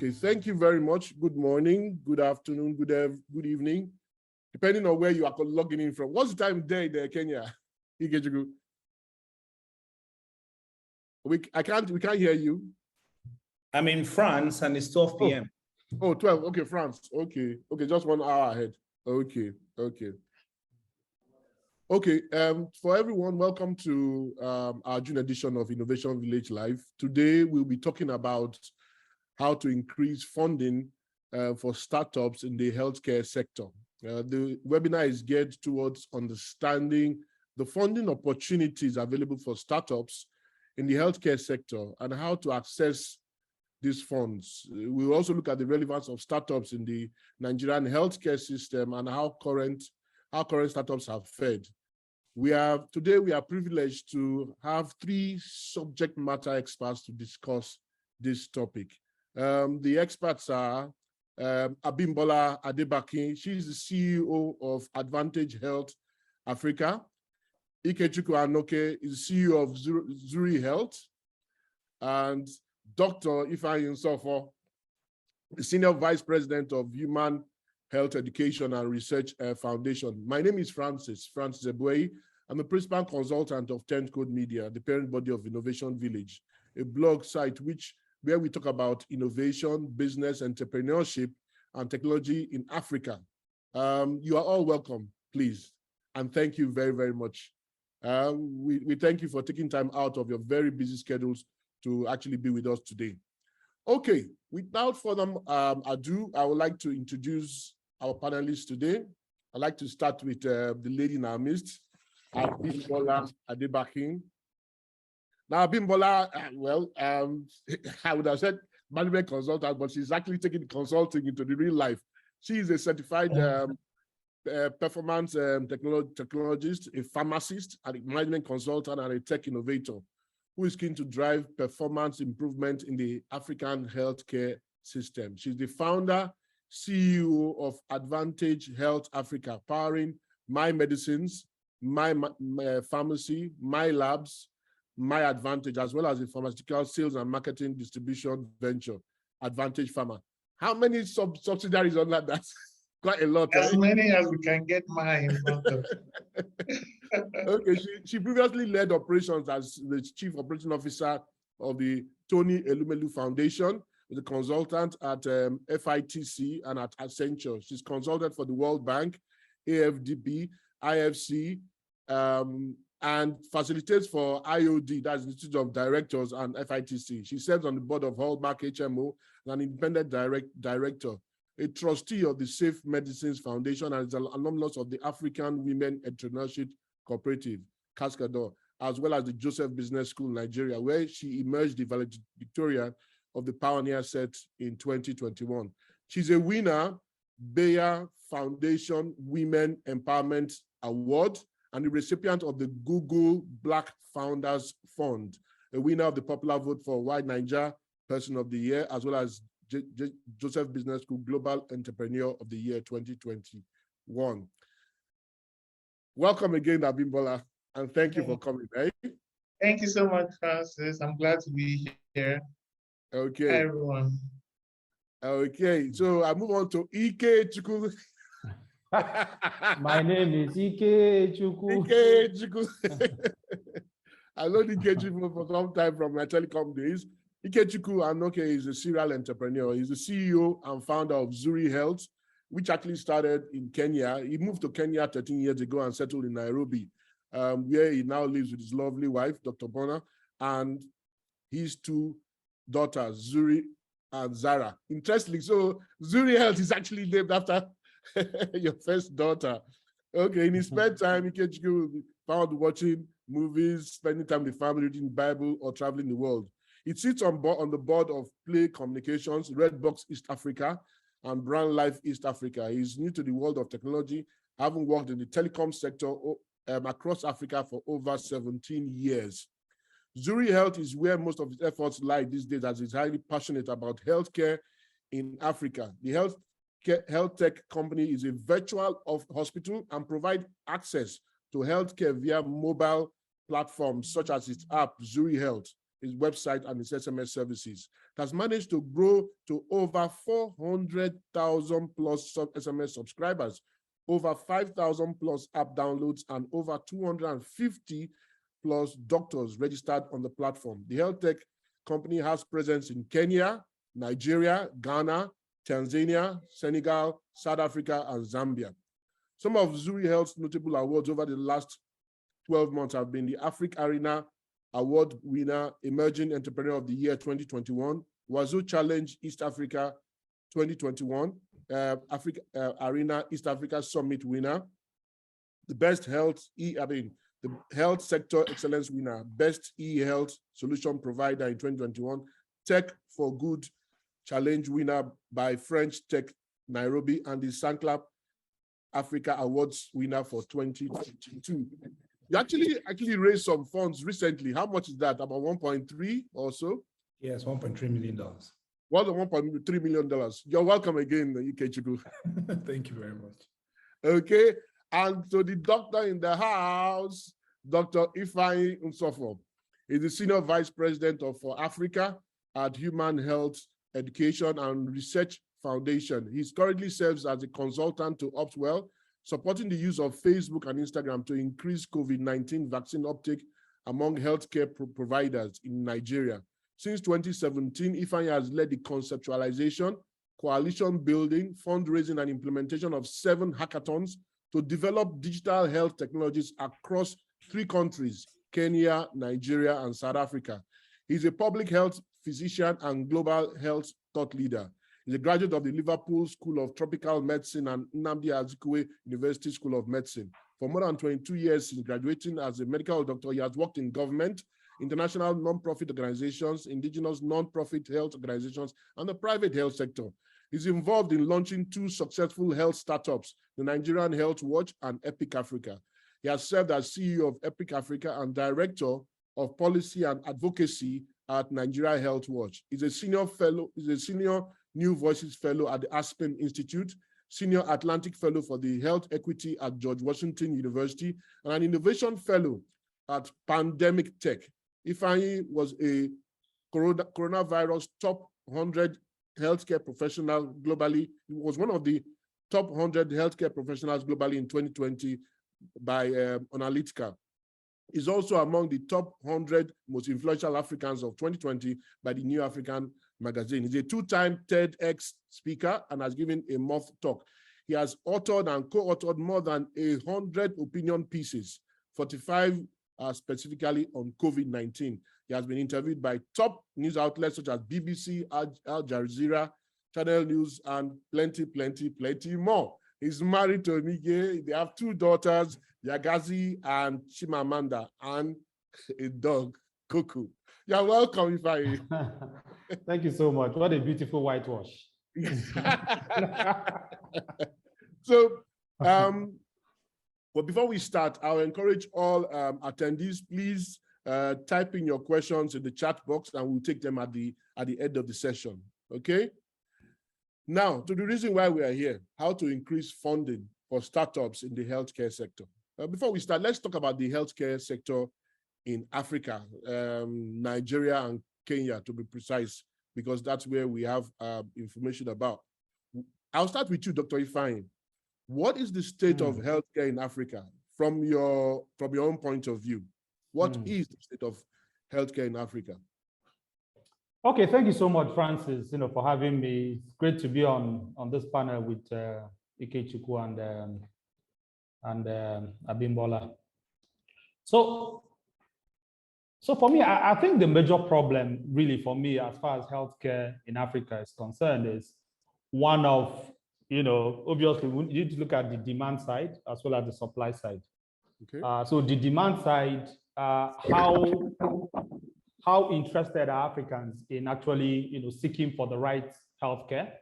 Okay, thank you very much. Good morning, good afternoon, good evening, depending on where you are logging in from. What's the time of day there, Kenya? Ikechukwu. We can't hear you. I'm in France and it's 12 p.m. Oh, 12. Okay, France. Okay, just 1 hour ahead. Okay. Okay, for everyone, welcome to our June edition of Innovation Village Live. Today, we'll be talking about how to increase funding for startups in the healthcare sector. The webinar is geared towards understanding the funding opportunities available for startups in the healthcare sector and how to access these funds. We'll also look at the relevance of startups in the Nigerian healthcare system and how current startups have fared. Today we are privileged to have 3 subject matter experts to discuss this topic. The experts are Abimbola Adebakin. She's the CEO of Advantage Health Africa. Ikechukwu Anoke is CEO of Zuri Health. And Dr. Ifeanyi Nsofor, the Senior Vice President of Human Health Education and Research Foundation. My name is Francis Ebuehi. I'm the Principal Consultant of 10th Code Media, the parent body of Innovation Village, a blog site where we talk about innovation, business, entrepreneurship, and technology in Africa. You are all welcome, please, and thank you very, very much. We thank you for taking time out of your very busy schedules to actually be with us today. Okay, without further ado, I would like to introduce our panelists today. I'd like to start with the lady in our midst, Abimbola Adebakin. Now, Abimbola, I would have said management consultant, but she's actually taking consulting into the real life. She is a certified performance technologist, a pharmacist, a management consultant, and a tech innovator who is keen to drive performance improvement in the African healthcare system. She's the founder, CEO of Advantage Health Africa, powering My Medicines, My Pharmacy, My Labs, My Advantage, as well as the pharmaceutical sales and marketing distribution venture, Advantage Pharma. How many subsidiaries on that? That's quite a lot. As many as we can get my in front of. Okay, she previously led operations as the Chief Operating Officer of the Tony Elumelu Foundation, as a consultant at FITC and at Accenture. She's consulted for the World Bank, AFDB, IFC, and facilitates for IOD, that's the Institute of Directors, and FITC. She serves on the board of Hallmark HMO, an independent director, a trustee of the Safe Medicines Foundation, and is an alumnus of the African Women Entrepreneurship Cooperative, Cascador, as well as the Joseph Business School, Nigeria, where she emerged the valedictorian of the Pioneer Set in 2021. She's a winner, Bayer Foundation Women Empowerment Award, and the recipient of the Google Black Founders Fund, a winner of the popular vote for White Niger Person of the Year, as well as Joseph Business School Global Entrepreneur of the Year 2021. Welcome again, Abimbola, and thank you for coming, right? Thank you so much, Francis. I'm glad to be here. Okay. Hi, everyone. Okay, so I move on to Ikechukwu. My name is Ikechukwu. Ikechukwu. I know Ikechukwu for some time from my telecom days. Ikechukwu Anoke is a serial entrepreneur. He's the CEO and founder of Zuri Health, which actually started in Kenya. He moved to Kenya 13 years ago and settled in Nairobi, where he now lives with his lovely wife, Dr. Bona, and his 2 daughters, Zuri and Zara. Interestingly, so Zuri Health is actually named after your first daughter. Okay, in his spare time, Ikechukwu found watching movies, spending time with family, reading the Bible, or traveling the world. It sits on the board of Play Communications, Redbox East Africa, and Brand Life East Africa. He's new to the world of technology, having worked in the telecom sector across Africa for over 17 years. Zuri Health is where most of his efforts lie these days, as he's highly passionate about healthcare in Africa. The health tech company is a virtual hospital and provide access to healthcare via mobile platforms such as its app, Zuri Health. its website and its SMS services. It has managed to grow to over 400,000 plus SMS subscribers, over 5,000 plus app downloads, and over 250 plus doctors registered on the platform. The health tech company has presence in Kenya, Nigeria, Ghana, Tanzania, Senegal, South Africa, and Zambia. Some of Zuri Health's notable awards over the last 12 months have been the Africa Arena Award winner, Emerging Entrepreneur of the Year 2021, Wazoo Challenge East Africa 2021, Africa Arena East Africa Summit winner, the Best Health the Health Sector Excellence winner, Best e-Health Solution Provider in 2021, Tech for Good Challenge winner by French Tech Nairobi, and the Sanclap Africa Awards winner for 2022. You actually raised some funds recently. How much is that? About 1.3 or so? Yes, $1.3 million. Well, the $1.3 million. You're welcome again, Ikechukwu. Thank you very much. Okay, and so the doctor in the house, Dr. Ifeanyi Nsofor, is the Senior Vice President for Africa at Human Health Education and Research Foundation. He currently serves as a consultant to Optwell, supporting the use of Facebook and Instagram to increase COVID-19 vaccine uptake among healthcare providers in Nigeria. Since 2017, Ifeanyi has led the conceptualization, coalition building, fundraising, and implementation of 7 hackathons to develop digital health technologies across 3 countries, Kenya, Nigeria, and South Africa. He's a public health physician and global health thought leader. He's a graduate of the Liverpool School of Tropical Medicine and Nnamdi Azikiwe University School of Medicine. For more than 22 years since graduating as a medical doctor, he has worked in government, international non-profit organizations, indigenous non-profit health organizations, and the private health sector. He's involved in launching 2 successful health startups, the Nigerian Health Watch and Epic Africa. He has served as CEO of Epic Africa and Director of Policy and Advocacy at Nigeria Health Watch. He's a senior New Voices Fellow at the Aspen Institute, Senior Atlantic Fellow for the Health Equity at George Washington University, and an Innovation Fellow at Pandemic Tech. Ifeanyi was a coronavirus top 100 healthcare professional globally. He was one of the top 100 healthcare professionals globally in 2020 by Analytica. He's also among the top 100 most influential Africans of 2020 by the New African magazine. He's a 2-time TEDx speaker and has given a moth talk. He has authored and co-authored more than 100 opinion pieces, 45 specifically on COVID-19. He has been interviewed by top news outlets such as BBC, Al Jazeera, Channel News, and plenty more. He's married to Omige. They have 2 daughters, Yagazi and Chimamanda, and a dog, Kuku. You're welcome, Ifeanyi. Thank you so much. What a beautiful whitewash. So, but before we start, I'll encourage all attendees, please type in your questions in the chat box and we'll take them at the end of the session, okay? Now, to the reason why we are here, how to increase funding for startups in the healthcare sector. Before we start, let's talk about the healthcare sector in Africa, Nigeria and Kenya, to be precise, because that's where we have information about. I'll start with you, Dr. Ifeanyi. What is the state of healthcare in Africa from your own point of view? What is the state of healthcare in Africa? Okay, thank you so much, Francis, for having me. It's great to be on this panel with Ikechukwu and Abimbola. So for me, I think the major problem really for me as far as healthcare in Africa is concerned is one of, obviously we need to look at the demand side as well as the supply side. Okay. So the demand side, how interested are Africans in actually, seeking for the right healthcare,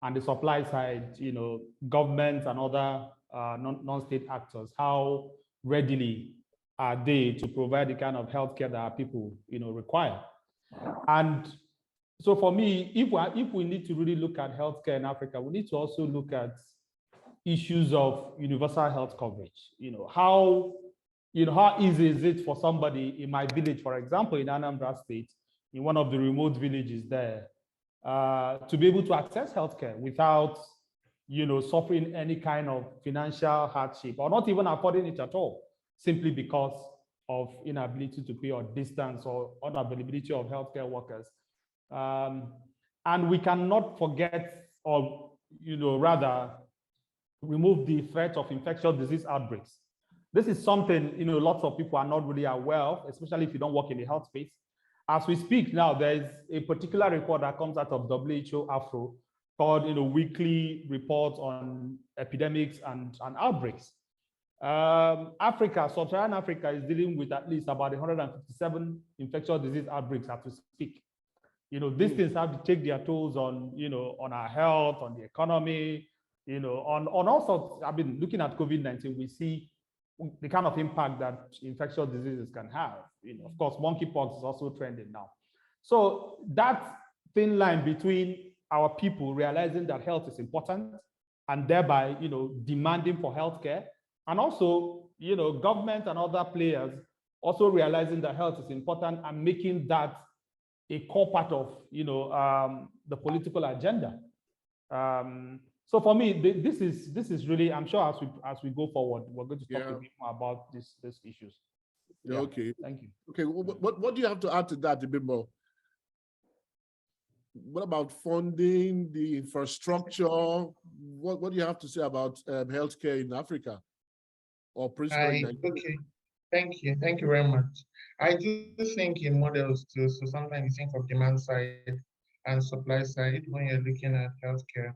and the supply side, governments and other non-state actors, how readily are they to provide the kind of healthcare that our people, require? And so for me, if we need to really look at healthcare in Africa, we need to also look at issues of universal health coverage. How how easy is it for somebody in my village, for example, in Anambra State, in one of the remote villages there, to be able to access healthcare without, suffering any kind of financial hardship or not even affording it at all, simply because of inability to pay or distance or unavailability of healthcare workers. And we cannot forget or, rather remove the threat of infectious disease outbreaks. This is something, lots of people are not really aware of, especially if you don't work in the health space. As we speak now, there is a particular report that comes out of WHO Afro called, weekly reports on epidemics and outbreaks. Sub-Saharan Africa is dealing with at least about 157 infectious disease outbreaks as we speak. These things have to take their tolls on, on our health, on the economy, on all sorts. I mean, looking at COVID-19, we see the kind of impact that infectious diseases can have. Of course, monkeypox is also trending now. So that thin line between our people realizing that health is important and thereby, demanding for healthcare, and also, government and other players also realizing that health is important and making that a core part of, the political agenda. So for me, this is really, I'm sure as we go forward, we're going to talk a bit more about these issues. Yeah, okay. Thank you. Okay, what do you have to add to that a bit more? What about funding, the infrastructure? What do you have to say about healthcare in Africa or principally? Okay, thank you very much. I do think in models too, so sometimes you think of demand side and supply side when you're looking at healthcare.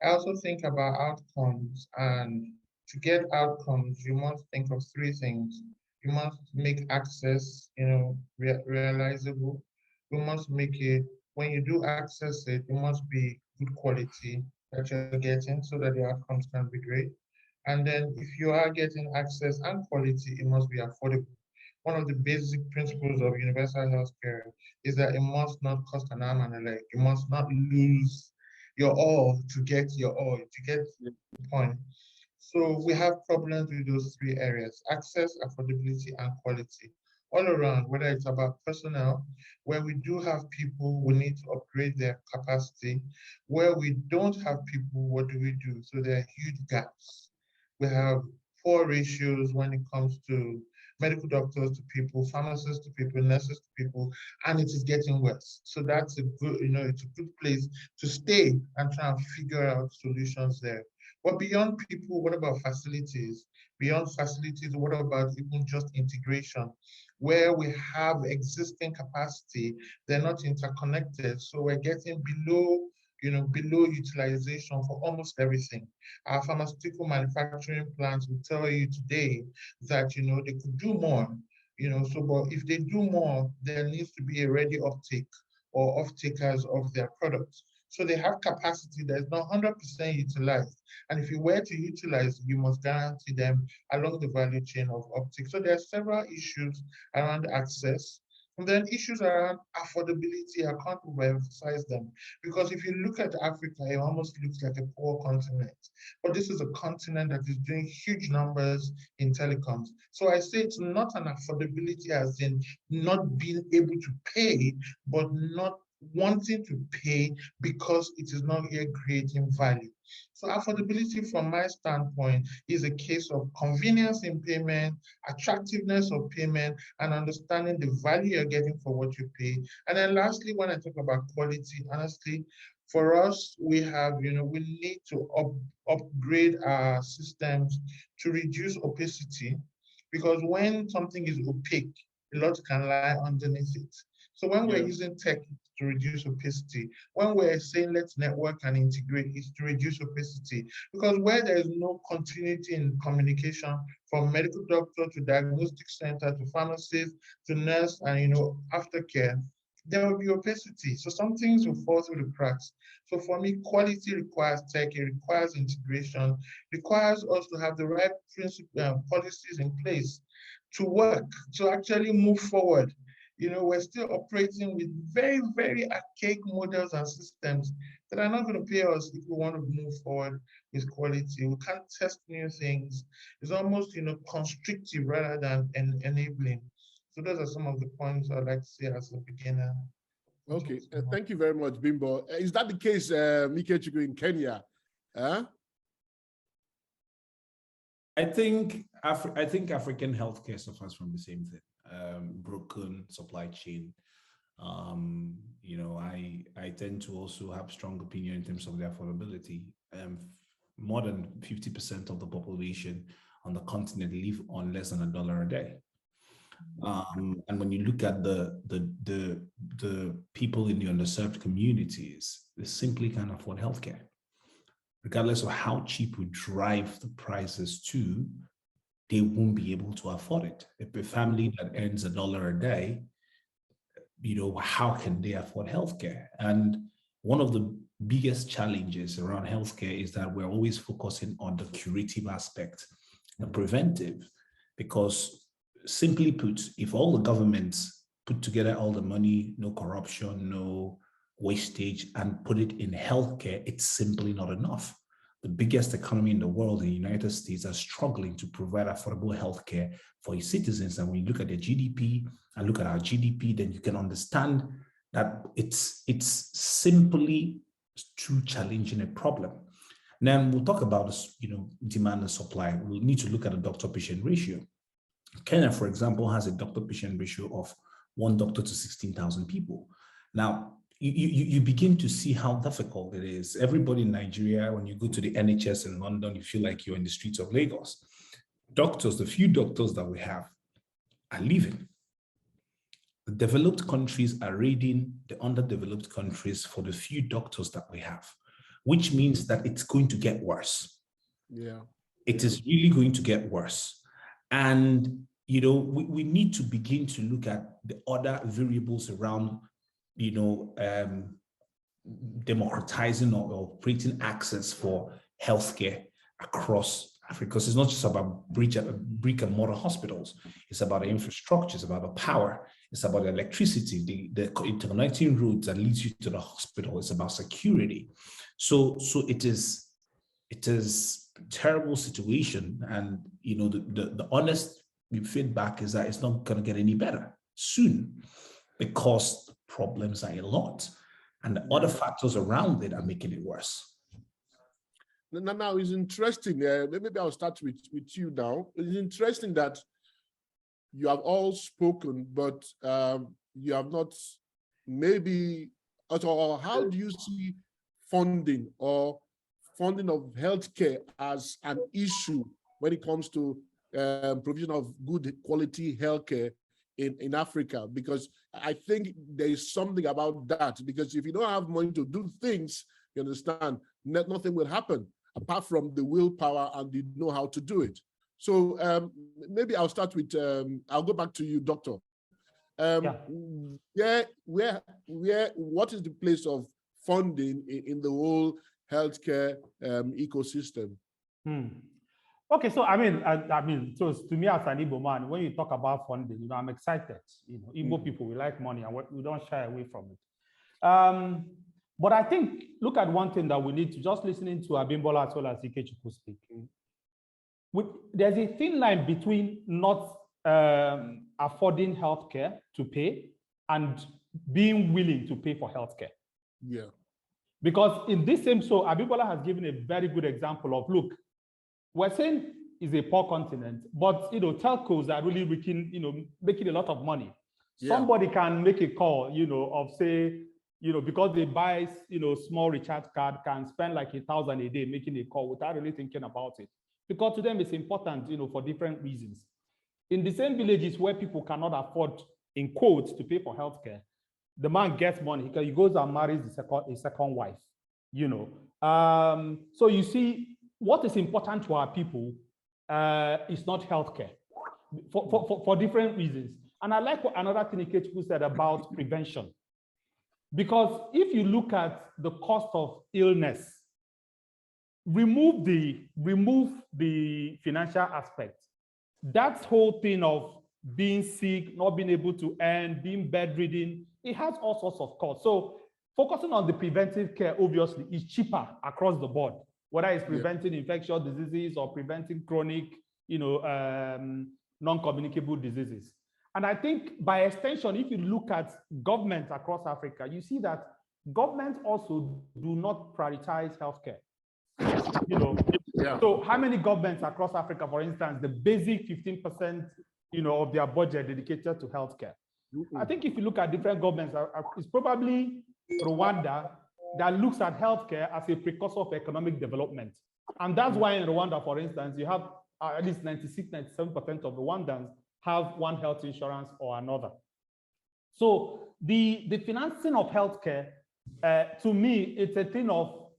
I also think about outcomes, and to get outcomes, you must think of three things. You must make access, realizable. You must make it, when you do access it, it must be good quality that you're getting so that the outcomes can be great. And then if you are getting access and quality, it must be affordable. One of the basic principles of universal healthcare is that it must not cost an arm and a leg. You must not lose your all to get your all, to get the point. So we have problems with those three areas: access, affordability, and quality. All around, whether it's about personnel, where we do have people, we need to upgrade their capacity. Where we don't have people, what do we do? So there are huge gaps. We have poor ratios when it comes to medical doctors to people, pharmacists to people, nurses to people, and it is getting worse. So that's a good, it's a good place to stay and try and figure out solutions there. But beyond people, what about facilities? Beyond facilities, what about even just integration? Where we have existing capacity, they're not interconnected. So we're getting below utilization for almost everything. Our pharmaceutical manufacturing plants will tell you today that, they could do more, but if they do more, there needs to be a ready uptake or off-takers of their products. So they have capacity that is not 100% utilized. And if you were to utilize, you must guarantee them along the value chain of uptake. So there are several issues around access. And then issues around affordability, I can't overemphasize them. Because if you look at Africa, it almost looks like a poor continent. But this is a continent that is doing huge numbers in telecoms. So I say it's not an affordability as in not being able to pay, but not wanting to pay because it is not yet creating value. So affordability from my standpoint is a case of convenience in payment, attractiveness of payment, and understanding the value you're getting for what you pay. And then lastly, when I talk about quality, honestly, for us, we need to upgrade our systems to reduce opacity, because when something is opaque, a lot can lie underneath it. So when we're using tech to reduce opacity, when we're saying let's network and integrate, it's to reduce opacity. Because where there is no continuity in communication from medical doctor to diagnostic center to pharmacist to nurse and aftercare, there will be opacity. So some things will fall through the cracks. So for me, quality requires tech, it requires integration, requires us to have the right policies in place to work, to actually move forward. we're still operating with very, very archaic models and systems that are not going to pay us if we want to move forward with quality. We can't test new things. It's almost, constrictive rather than enabling. So those are some of the points I'd like to say as a beginner. Okay, thank you very much, Bimbo. Is that the case, Ikechukwu, in Kenya? I think African healthcare suffers from the same thing. Broken supply chain. I tend to also have strong opinion in terms of the affordability. More than 50% of the population on the continent live on less than $1 a day. And when you look at the people in the underserved communities, they simply can't afford healthcare. Regardless of how cheap we drive the prices to, they won't be able to afford it. If a family that earns $1 a day, how can they afford healthcare? And one of the biggest challenges around healthcare is that we're always focusing on the curative aspect, the preventive, because simply put, if all the governments put together all the money, no corruption, no wastage, and put it in healthcare, it's simply not enough. The biggest economy in the world, the United States, are struggling to provide affordable healthcare for its citizens. And when you look at their GDP and look at our GDP, then you can understand that it's simply too challenging a problem. Now we'll talk about this, demand and supply. We'll need to look at the doctor-patient ratio. Kenya, for example, has a doctor-patient ratio of 1 doctor to 16,000 people. Now, you begin to see how difficult it is. Everybody in Nigeria, when you go to the NHS in London, you feel like you're in the streets of Lagos. Doctors, the few doctors that we have are leaving. The developed countries are raiding the underdeveloped countries for the few doctors that we have, which means that it's going to get worse. Yeah. It is really going to get worse. And, we need to begin to look at the other variables around democratizing or creating access for healthcare across Africa, because it's not just about brick and mortar hospitals. It's about the infrastructure, it's about the power, it's about the electricity, the interconnecting roads that leads you to the hospital. It's about security. So it is a terrible situation, and the honest feedback is that it's not going to get any better soon, because problems are a lot, and the other factors around it are making it worse. Now it's interesting. Maybe I'll start with you now. It's interesting that you have all spoken, but you have not maybe at all. How do you see funding of healthcare as an issue when it comes to provision of good quality healthcare in Africa? Because I think there is something about that, because if you don't have money to do things, you understand, nothing will happen apart from the willpower and the know-how to do it. So maybe I'll start with, I'll go back to you, Doctor. What is the place of funding in the whole healthcare ecosystem? Okay, so I mean, so to me as an Igbo man, when you talk about funding, I'm excited. Igbo people, we like money and we don't shy away from it. But I think, look at one thing that we need to, just listening to Abimbola as well as Ikechukwu speak. There's a thin line between not affording healthcare to pay and being willing to pay for healthcare. Yeah. Because in this same, so Abimbola has given a very good example of, look, we're saying it's a poor continent, but telcos are really making a lot of money. Yeah. Somebody can make a call, of say, because they buy, small recharge card, can spend like 1,000 a day making a call without really thinking about it. Because to them it's important, for different reasons. In the same villages where people cannot afford, in quotes, to pay for healthcare, the man gets money because he goes and marries a second wife, So you see, what is important to our people is not healthcare for different reasons. And I like what another thing Ikechukwu said about prevention. Because if you look at the cost of illness, remove the financial aspect, that whole thing of being sick, not being able to earn, being bedridden. It has all sorts of costs. So focusing on the preventive care, obviously, is cheaper across the board, whether it's preventing infectious diseases or preventing chronic, non-communicable diseases. And I think by extension, if you look at governments across Africa, you see that governments also do not prioritize healthcare. So how many governments across Africa, for instance, the basic 15%, of their budget dedicated to healthcare? I think if you look at different governments, it's probably Rwanda that looks at healthcare as a precursor of economic development. And that's why in Rwanda, for instance, you have at least 96, 97% of Rwandans have one health insurance or another. So the financing of healthcare, to me, it's a thing of,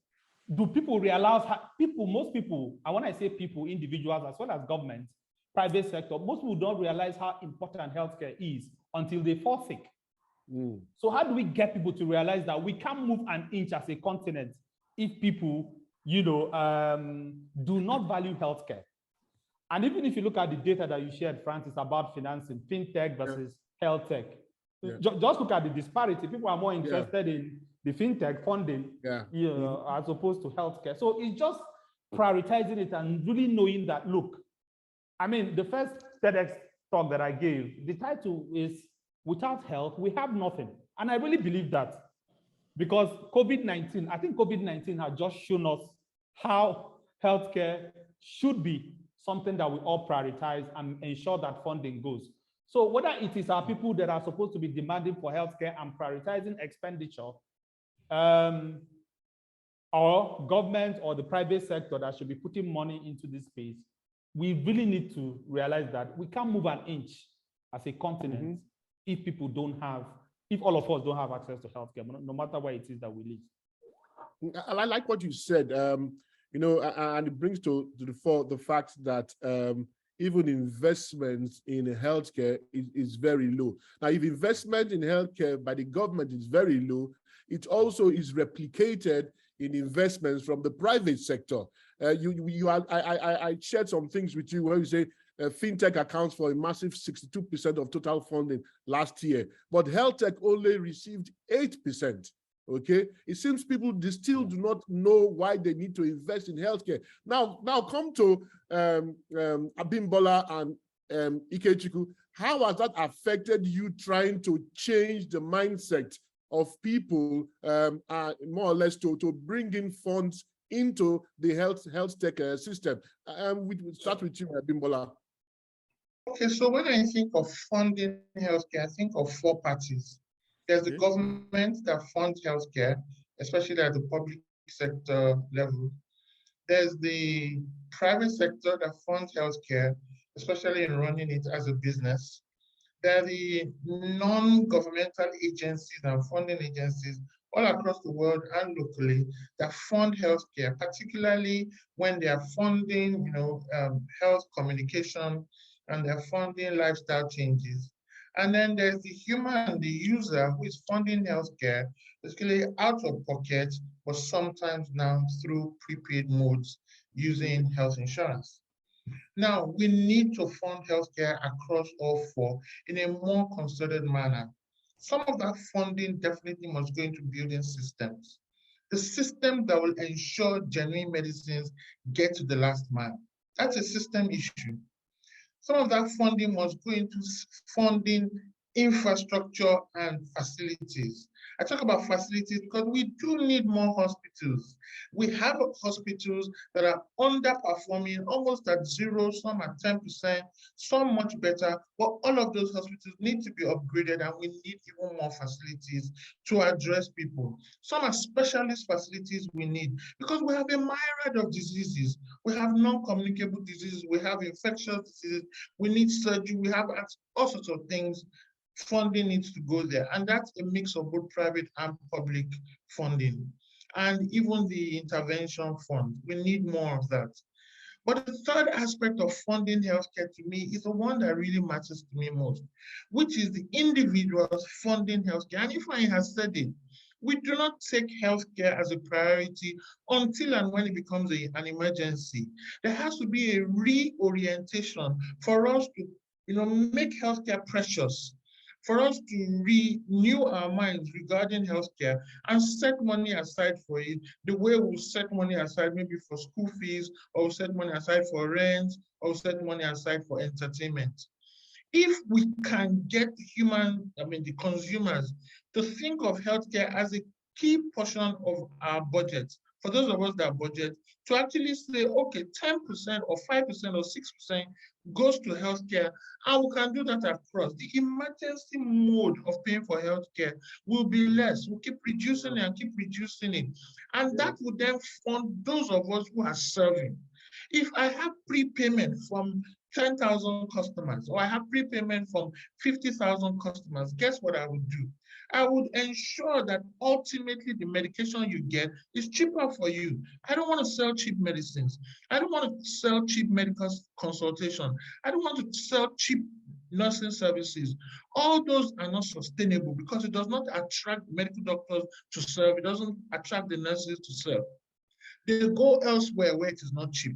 do people realize, most people, and when I say people, individuals as well as governments, private sector, most people don't realize how important healthcare is until they fall sick. So how do we get people to realize that we can't move an inch as a continent if people, do not value healthcare? And even if you look at the data that you shared, Francis, about financing, fintech versus health tech, just look at the disparity. People are more interested in the fintech funding, as opposed to healthcare. So it's just prioritizing it and really knowing that, look, I mean, the first TEDx talk that I gave, the title is "Without Health, We Have Nothing." And I really believe that, because COVID-19, I think COVID-19 has just shown us how healthcare should be something that we all prioritize and ensure that funding goes. So whether it is our people that are supposed to be demanding for healthcare and prioritizing expenditure, or government or the private sector that should be putting money into this space, we really need to realize that we can't move an inch as a continent if people don't have, if all of us don't have access to healthcare, no matter where it is that we live. I like what you said, and it brings to the fore the fact that even investments in healthcare is very low. Now, if investment in healthcare by the government is very low, it also is replicated in investments from the private sector. I shared some things with you where you say fintech accounts for a massive 62% of total funding last year, but health tech only received 8%. Okay, it seems people still do not know why they need to invest in healthcare. Now come to Abimbola and Ikechukwu. How has that affected you trying to change the mindset of people, more or less, to bring in funds into the health tech system? We start with you, Abimbola. Okay, so when I think of funding healthcare, I think of four parties. There's the government that funds healthcare, especially at the public sector level. There's the private sector that funds healthcare, especially in running it as a business. There are the non-governmental agencies and funding agencies all across the world and locally that fund healthcare, particularly when they are funding, health communication, and they're funding lifestyle changes. And then there's the human, the user, who is funding healthcare, basically out of pocket, but sometimes now through prepaid modes using health insurance. Now, we need to fund healthcare across all four in a more concerted manner. Some of that funding definitely must go into building systems. The system that will ensure genuine medicines get to the last mile. That's a system issue. Some of that funding must go into funding infrastructure and facilities. I talk about facilities because we do need more hospitals. We have hospitals that are underperforming, almost at zero, some at 10%, some much better, but all of those hospitals need to be upgraded, and we need even more facilities to address people. Some are specialist facilities we need because we have a myriad of diseases. We have non-communicable diseases, we have infectious diseases, we need surgery, we have all sorts of things. Funding needs to go there, and that's a mix of both private and public funding, and even the intervention fund. We need more of that. But the third aspect of funding healthcare to me is the one that really matters to me most, which is the individuals funding healthcare. And Ifeanyi has said it, we do not take healthcare as a priority until and when it becomes an emergency. There has to be a reorientation for us to make healthcare precious, for us to renew our minds regarding healthcare and set money aside for it, the way we set money aside maybe for school fees, or set money aside for rent, or set money aside for entertainment. If we can get the consumers to think of healthcare as a key portion of our budget, for those of us that budget, to actually say, okay, 10% or 5% or 6% goes to healthcare, and we can do that across. The emergency mode of paying for healthcare will be less. We'll keep reducing it and keep reducing it. And that would then fund those of us who are serving. If I have prepayment from 10,000 customers, or I have prepayment from 50,000 customers, guess what I would do? I would ensure that ultimately the medication you get is cheaper for you. I don't want to sell cheap medicines. I don't want to sell cheap medical consultation. I don't want to sell cheap nursing services. All those are not sustainable because it does not attract medical doctors to serve. It doesn't attract the nurses to serve. They go elsewhere where it is not cheap.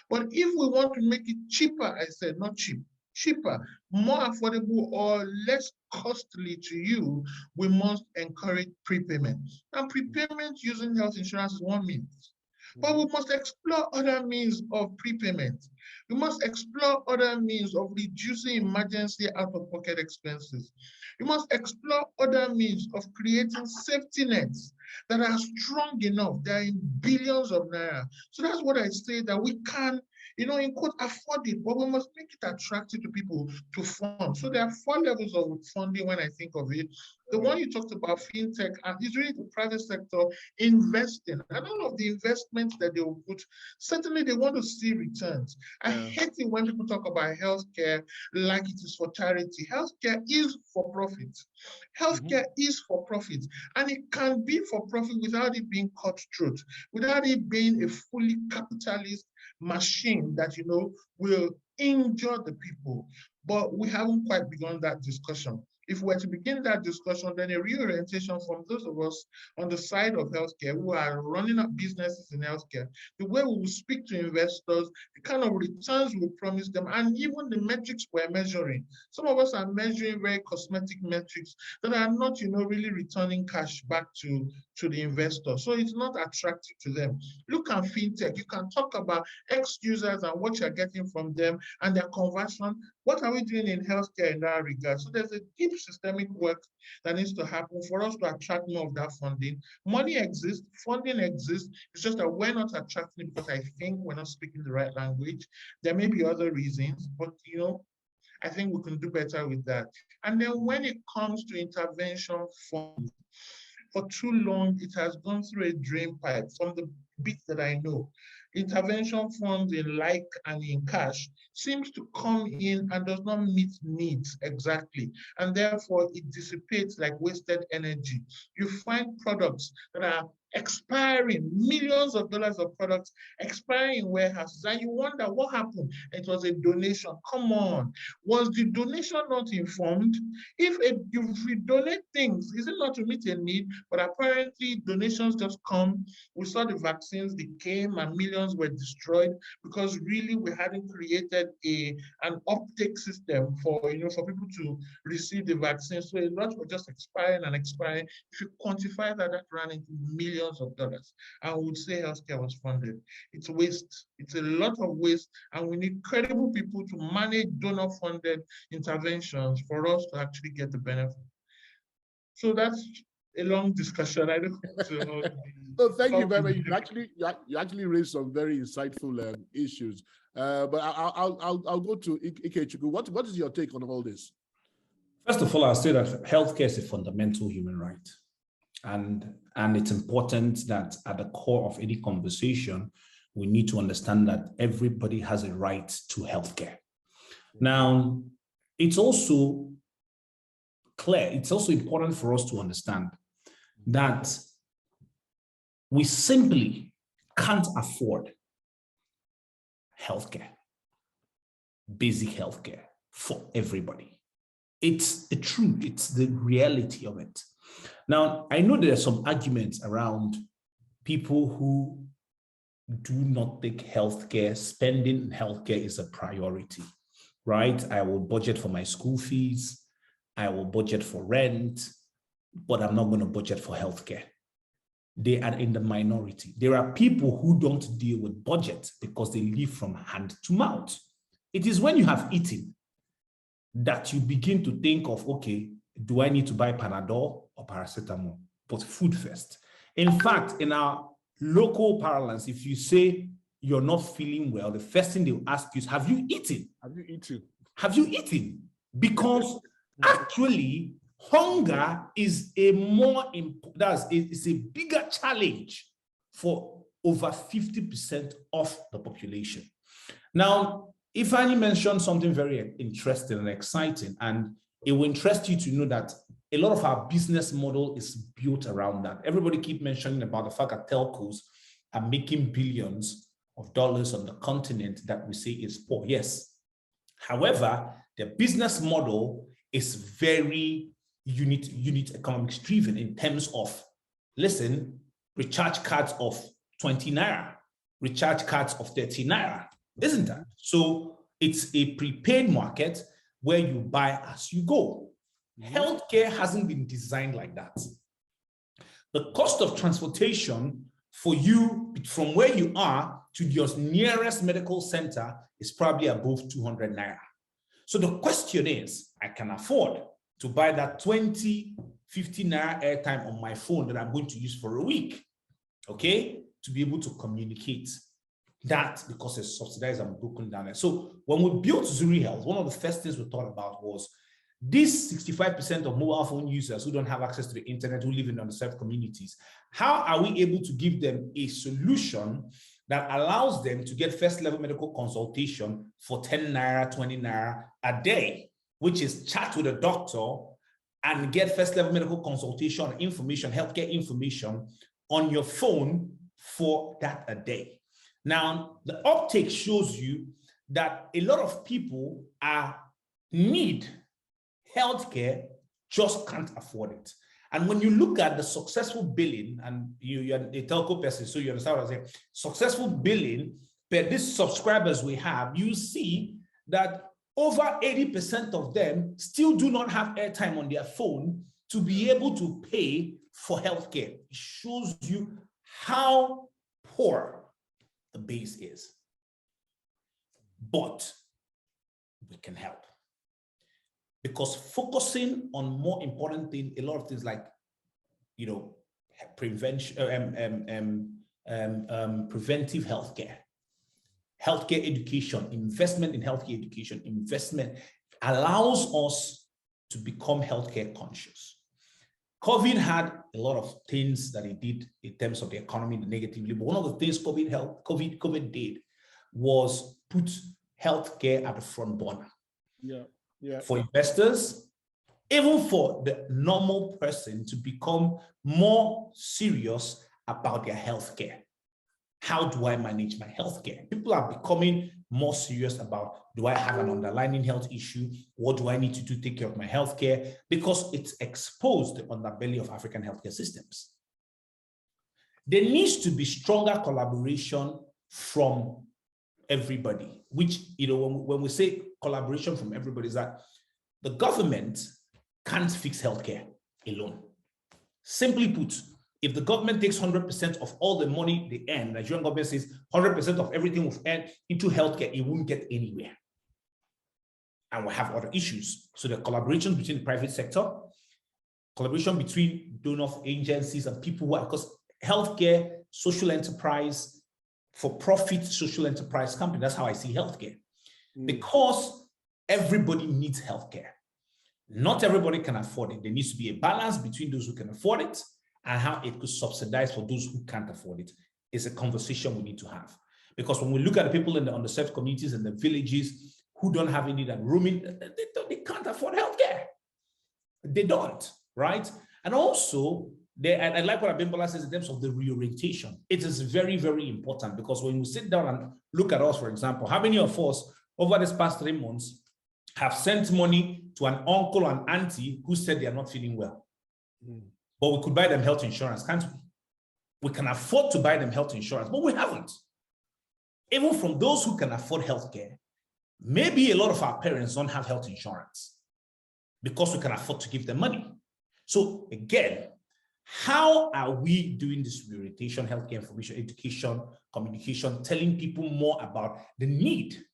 But if we want to make it cheaper, I said not cheap, cheaper, more affordable or less costly to you, we must encourage prepayment. And prepayment using health insurance is one means. But we must explore other means of prepayment. We must explore other means of reducing emergency out-of-pocket expenses. We must explore other means of creating safety nets that are strong enough. They're in billions of naira. So that's what I say, that we can, in quote, afford it, but we must make it attractive to people to fund. So there are 4 levels of funding when I think of it. The one you talked about, fintech, is really the private sector investing. And all of the investments that they will put, certainly they want to see returns. I hate it when people talk about healthcare like it is for charity. Healthcare is for profit. Healthcare is for profit. And it can be for profit without it being cutthroat, without it being a fully capitalist machine that, will injure the people. But we haven't quite begun that discussion. If we're to begin that discussion, then a reorientation from those of us on the side of healthcare who are running up businesses in healthcare, the way we will speak to investors, the kind of returns we promise them, and even the metrics we're measuring. Some of us are measuring very cosmetic metrics that are not, really returning cash back to the investor. So it's not attractive to them. Look at fintech. You can talk about X users and what you're getting from them and their conversion. What are we doing in healthcare in that regard? So there's a deep systemic work that needs to happen for us to attract more of that funding. Money exists, funding exists. It's just that we're not attracting it because I think we're not speaking the right language. There may be other reasons, but I think we can do better with that. And then when it comes to intervention funds, for too long, it has gone through a drain pipe from the bit that I know. Intervention funds in like and in cash seems to come in and does not meet needs exactly. And therefore it dissipates like wasted energy. You find products that are expiring, millions of dollars of products expiring in warehouses, and you wonder what happened. It was a donation. Come on, was the donation not informed? If we donate things, is it not to meet a need? But apparently donations just come. We saw the vaccines, they came and millions were destroyed because really we hadn't created an uptake system for people to receive the vaccine. So a lot were just expiring and expiring. If you quantify that, that ran into millions of dollars. I would say healthcare was funded. It's waste. It's a lot of waste, and we need credible people to manage donor-funded interventions for us to actually get the benefit. So that's a long discussion. I don't want to. No, thank you very much. You actually raised some very insightful issues. But I'll go to Ikechukwu. What is your take on all this? First of all, I'll say that healthcare is a fundamental human right. And it's important that at the core of any conversation, we need to understand that everybody has a right to healthcare. Now, it's also clear, it's also important for us to understand that we simply can't afford healthcare, basic healthcare for everybody. It's the truth, it's the reality of it. Now, I know there are some arguments around people who do not think healthcare, spending in healthcare is a priority, right? I will budget for my school fees. I will budget for rent, but I'm not going to budget for healthcare. They are in the minority. There are people who don't deal with budget because they live from hand to mouth. It is when you have eaten that you begin to think of, okay, do I need to buy Panadol or paracetamol? But food first. In fact, in our local parlance, if you say you're not feeling well, the first thing they'll ask you is, have you eaten? Have you eaten? Have you eaten? Because actually, hunger is a it's a bigger challenge for over 50% of the population. Now, Ifeanyi mentioned something very interesting and exciting, and it will interest you to know that a lot of our business model is built around that. Everybody keep mentioning about the fact that telcos are making billions of dollars on the continent that we say is poor. Yes. However, the business model is very unit economics driven in terms of, listen, recharge cards of 20 naira, recharge cards of 30 naira, isn't that? So it's a prepaid market where you buy as you go. Healthcare hasn't been designed like that. The cost of transportation for you from where you are to your nearest medical center is probably above 200 naira. So the question is, I can afford to buy that 20, 50 naira airtime on my phone that I'm going to use for a week, okay, to be able to communicate that because it's subsidized and broken down. So when we built Zuri Health, one of the first things we thought about was these 65% of mobile phone users who don't have access to the internet, who live in underserved communities, how are we able to give them a solution that allows them to get first level medical consultation for 10 naira, 20 naira a day, which is chat with a doctor and get first level medical consultation, information, healthcare information on your phone for that a day. Now, the uptake shows you that a lot of people need healthcare, just can't afford it. And when you look at the successful billing, and you're a telco person, so you understand what I'm saying, successful billing per these subscribers we have, you see that over 80% of them still do not have airtime on their phone to be able to pay for healthcare. It shows you how poor the base is. But we can help. Because focusing on more important things, a lot of things like, prevention, preventive healthcare, healthcare education, investment in healthcare education, investment allows us to become healthcare conscious. COVID had a lot of things that it did in terms of the economy, negatively, but one of the things COVID did was put healthcare at the front burner. Yeah. For investors, even for the normal person to become more serious about their healthcare. How do I manage my healthcare? People are becoming more serious about, do I have an underlying health issue? What do I need to do to take care of my healthcare? Because it's exposed the underbelly of African healthcare systems. There needs to be stronger collaboration from everybody, which, when we say collaboration from everybody, is that the government can't fix healthcare alone. Simply put, if the government takes 100% of all the money they earn, the Nigerian government says 100% of everything we've earned into healthcare, it won't get anywhere. And we'll have other issues. So the collaboration between the private sector, collaboration between donor agencies and people who are, because healthcare, social enterprise, for-profit social enterprise company. That's how I see healthcare. Because everybody needs healthcare. Not everybody can afford it. There needs to be a balance between those who can afford it and how it could subsidize for those who can't afford it. It's a conversation we need to have. Because when we look at the people in the underserved communities and the villages who don't have any that roaming, they can't afford healthcare. They don't, right? And also, I like what Abimbola says in terms of the reorientation. It is very, very important because when we sit down and look at us, for example, how many of us over this past 3 months have sent money to an uncle and auntie who said they are not feeling well? But we could buy them health insurance, can't we? We can afford to buy them health insurance, but we haven't. Even from those who can afford healthcare, Maybe a lot of our parents don't have health insurance because we can afford to give them money. So again, how are we doing this reorientation, healthcare information, education, communication, telling people more about the need?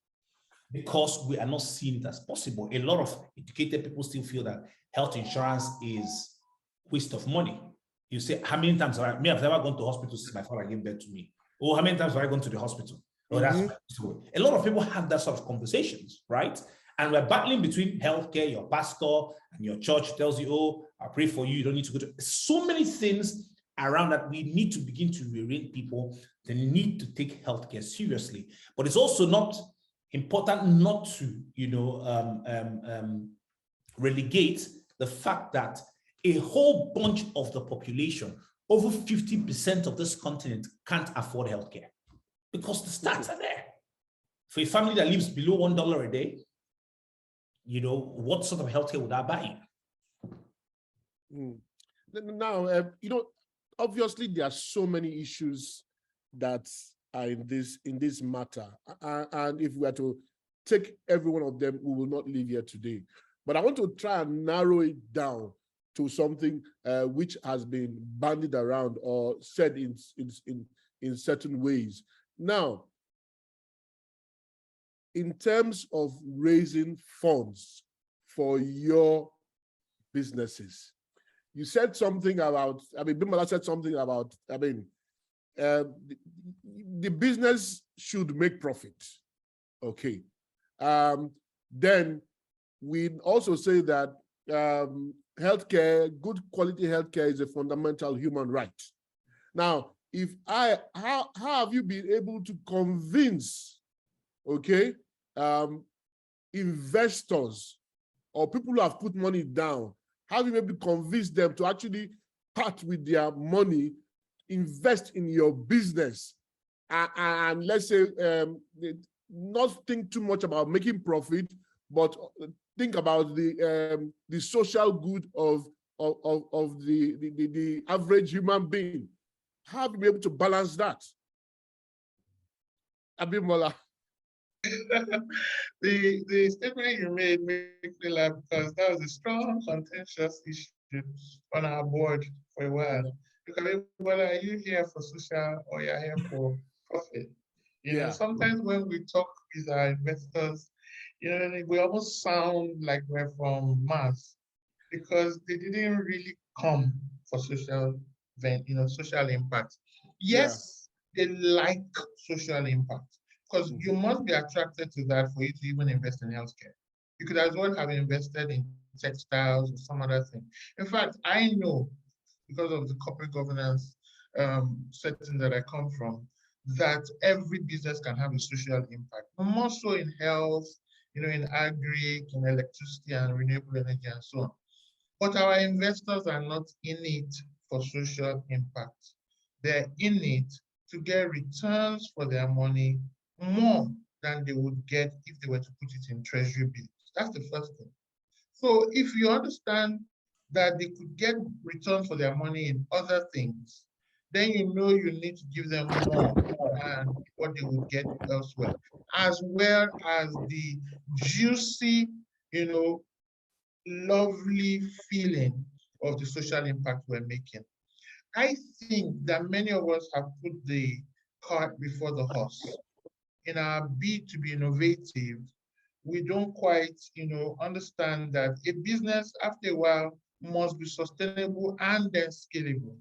Because we are not seeing it as possible. A lot of educated people still feel that health insurance is waste of money. You say, how many times have I've never gone to hospital since my father gave birth to me? Or how many times have I gone to the hospital? Oh, that's a lot of people have that sort of conversations, right? And we're battling between healthcare, your pastor and your church tells you, oh, I pray for you, you don't need to go to. So many things around that we need to begin to reorient people. They need to take healthcare seriously. But it's also not important not to, relegate the fact that a whole bunch of the population, over 50% of this continent, can't afford healthcare because the stats are there. For a family that lives below $1 a day, what sort of healthcare would that buy you? Now, obviously there are so many issues that are in this matter, and if we are to take every one of them, we will not leave here today. But I want to try and narrow it down to something which has been bandied around or said in certain ways. Now, in terms of raising funds for your businesses, you said something about, Abimbola said something about, the business should make profit. Okay. Then we also say that healthcare, good quality healthcare is a fundamental human right. Now, how have you been able to convince, okay, investors or people who have put money down, how have you maybe convinced them to actually part with their money, invest in your business, and let's say, not think too much about making profit, but think about the social good of the average human being? How have you been able to balance that? Abimbola. The statement you made makes me laugh because that was a strong contentious issue on our board for a while. Because whether are you here for social or you're here for profit? Sometimes when we talk with our investors, we almost sound like we're from Mars because they didn't really come for social impact. Yes, they like social impact because you must be attracted to that for you to even invest in healthcare. You could as well have invested in textiles or some other thing. In fact, I know because of the corporate governance setting that I come from, that every business can have a social impact, more so in health, in agri, in electricity and renewable energy and so on. But our investors are not in it for social impact. They're in it to get returns for their money more than they would get if they were to put it in treasury bills. That's the first thing. So if you understand that they could get returns for their money in other things, then you need to give them more than what they would get elsewhere, as well as the juicy, lovely feeling of the social impact we're making. I think that many of us have put the cart before the horse. In our bid to be innovative, we don't quite, understand that a business after a while must be sustainable and then scalable.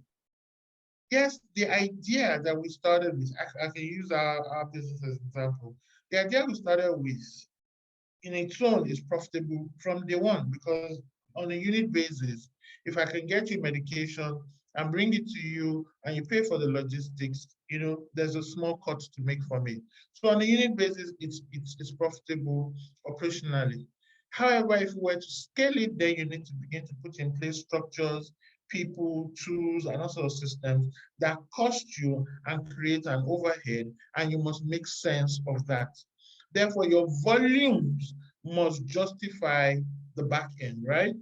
Yes, the idea that we started with, I can use our business as an example. The idea we started with in its own is profitable from day one because on a unit basis, if I can get you medication and bring it to you and you pay for the logistics, there's a small cut to make from it. So on a unit basis, it's profitable operationally. However, if we were to scale it, then you need to begin to put in place structures, people, tools, and also systems that cost you and create an overhead, and you must make sense of that. Therefore, your volumes must justify the back end, right?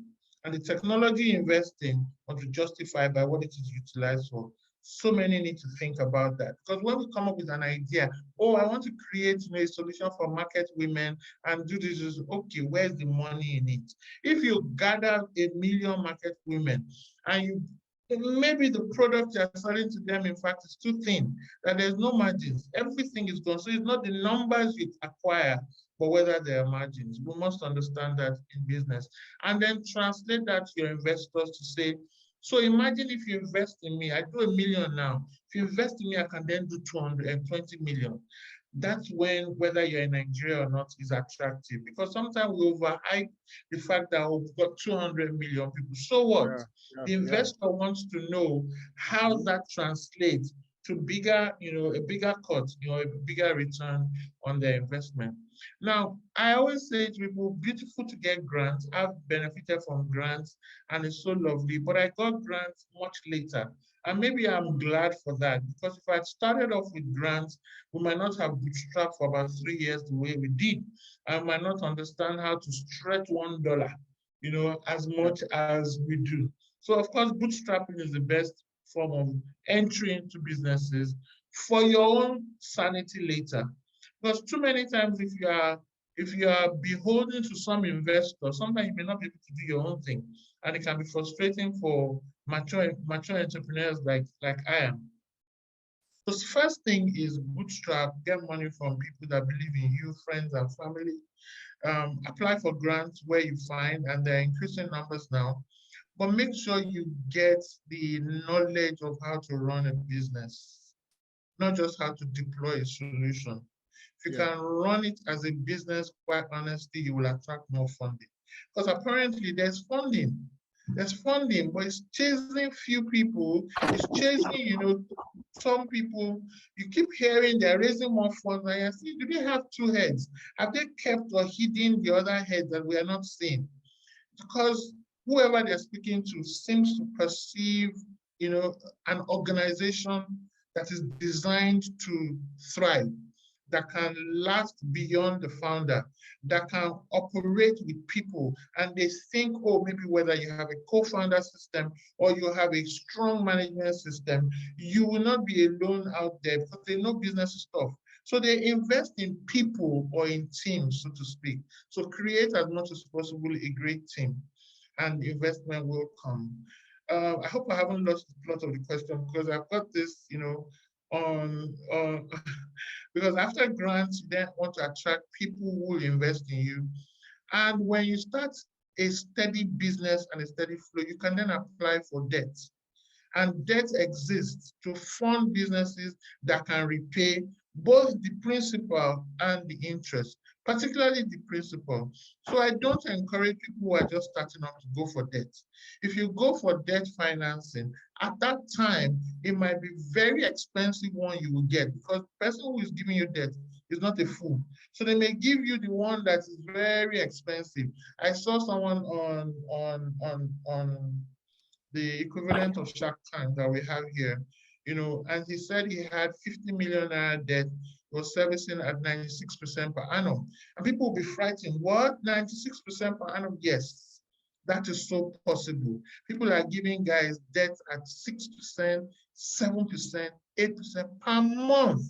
And the technology investing must be justified by what it is utilized for. So many need to think about that, because when we come up with an idea, oh, I want to create a solution for market women and do this, okay, where's the money in it? If you gather 1 million market women and maybe the product you're selling to them, in fact, is too thin, that there's no margins, everything is gone. So it's not the numbers you acquire, but whether there are margins. We must understand that in business. And then translate that to your investors to say, so imagine if you invest in me, I do 1 million now. If you invest in me, I can then do 220 million. That's when whether you're in Nigeria or not is attractive, because sometimes we overhype the fact that we've got 200 million people. So what? The investor wants to know how that translates to bigger, a bigger cut, a bigger return on their investment. Now, I always say to people, beautiful to get grants. I've benefited from grants and it's so lovely, but I got grants much later. And maybe I'm glad for that, because if I had started off with grants, we might not have bootstrapped for about 3 years the way we did. I might not understand how to stretch $1, as much as we do. So of course, bootstrapping is the best form of entry into businesses for your own sanity later. Because too many times, if you are beholden to some investor, sometimes you may not be able to do your own thing, and it can be frustrating for mature entrepreneurs like I am. So the first thing is bootstrap, get money from people that believe in you, friends and family. Apply for grants where you find, and they're increasing numbers now. But make sure you get the knowledge of how to run a business, not just how to deploy a solution. If you can run it as a business, quite honestly, you will attract more funding. Because apparently there's funding. There's funding, but it's chasing few people. It's chasing, some people. You keep hearing they're raising more funds. And you see, do they have 2 heads? Have they kept or hidden the other head that we are not seeing? Because whoever they're speaking to seems to perceive, an organization that is designed to thrive, that can last beyond the founder, that can operate with people. And they think, oh, maybe whether you have a co-founder system or you have a strong management system, you will not be alone out there, because they know business stuff. So they invest in people or in teams, so to speak. So create as much as possible a great team, and investment will come. I hope I haven't lost the plot of the question, because I've got this, on because after grants, you then want to attract people who will invest in you. And when you start a steady business and a steady flow, you can then apply for debt. And debt exists to fund businesses that can repay both the principal and the interest, particularly the principal. So I don't encourage people who are just starting up to go for debt. If you go for debt financing, at that time, it might be very expensive one you will get, because the person who is giving you debt is not a fool. So they may give you the one that is very expensive. I saw someone on the equivalent of Shark Tank that we have here, and he said he had 50 million debt, was servicing at 96% per annum. And people will be frightened. What? 96% per annum? Yes, that is so possible. People are giving guys debt at 6%, 7%, 8% per month.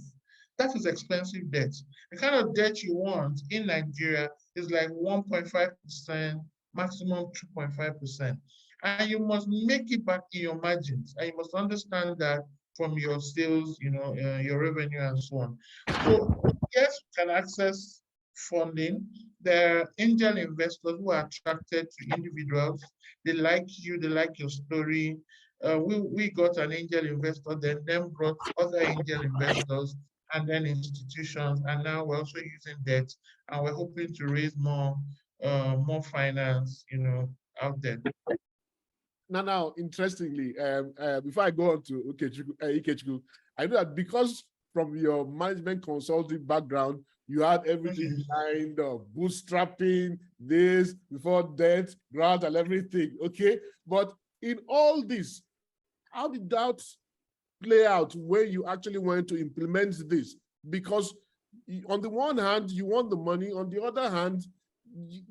That is expensive debt. The kind of debt you want in Nigeria is like 1.5%, maximum 2.5%. And you must make it back in your margins. And you must understand that from your sales, your revenue and so on. So yes, you can access funding. There are angel investors who are attracted to individuals. They like you, they like your story. We got an angel investor, then brought other angel investors, and then institutions, and now we're also using debt, and we're hoping to raise more finance, out there. Now, interestingly, before I go on to Ikechukwu, I know that because from your management consulting background, you had everything behind bootstrapping, this, before debt, grant, and everything, okay? But in all this, how did that play out when you actually went to implement this? Because on the one hand, you want the money, on the other hand,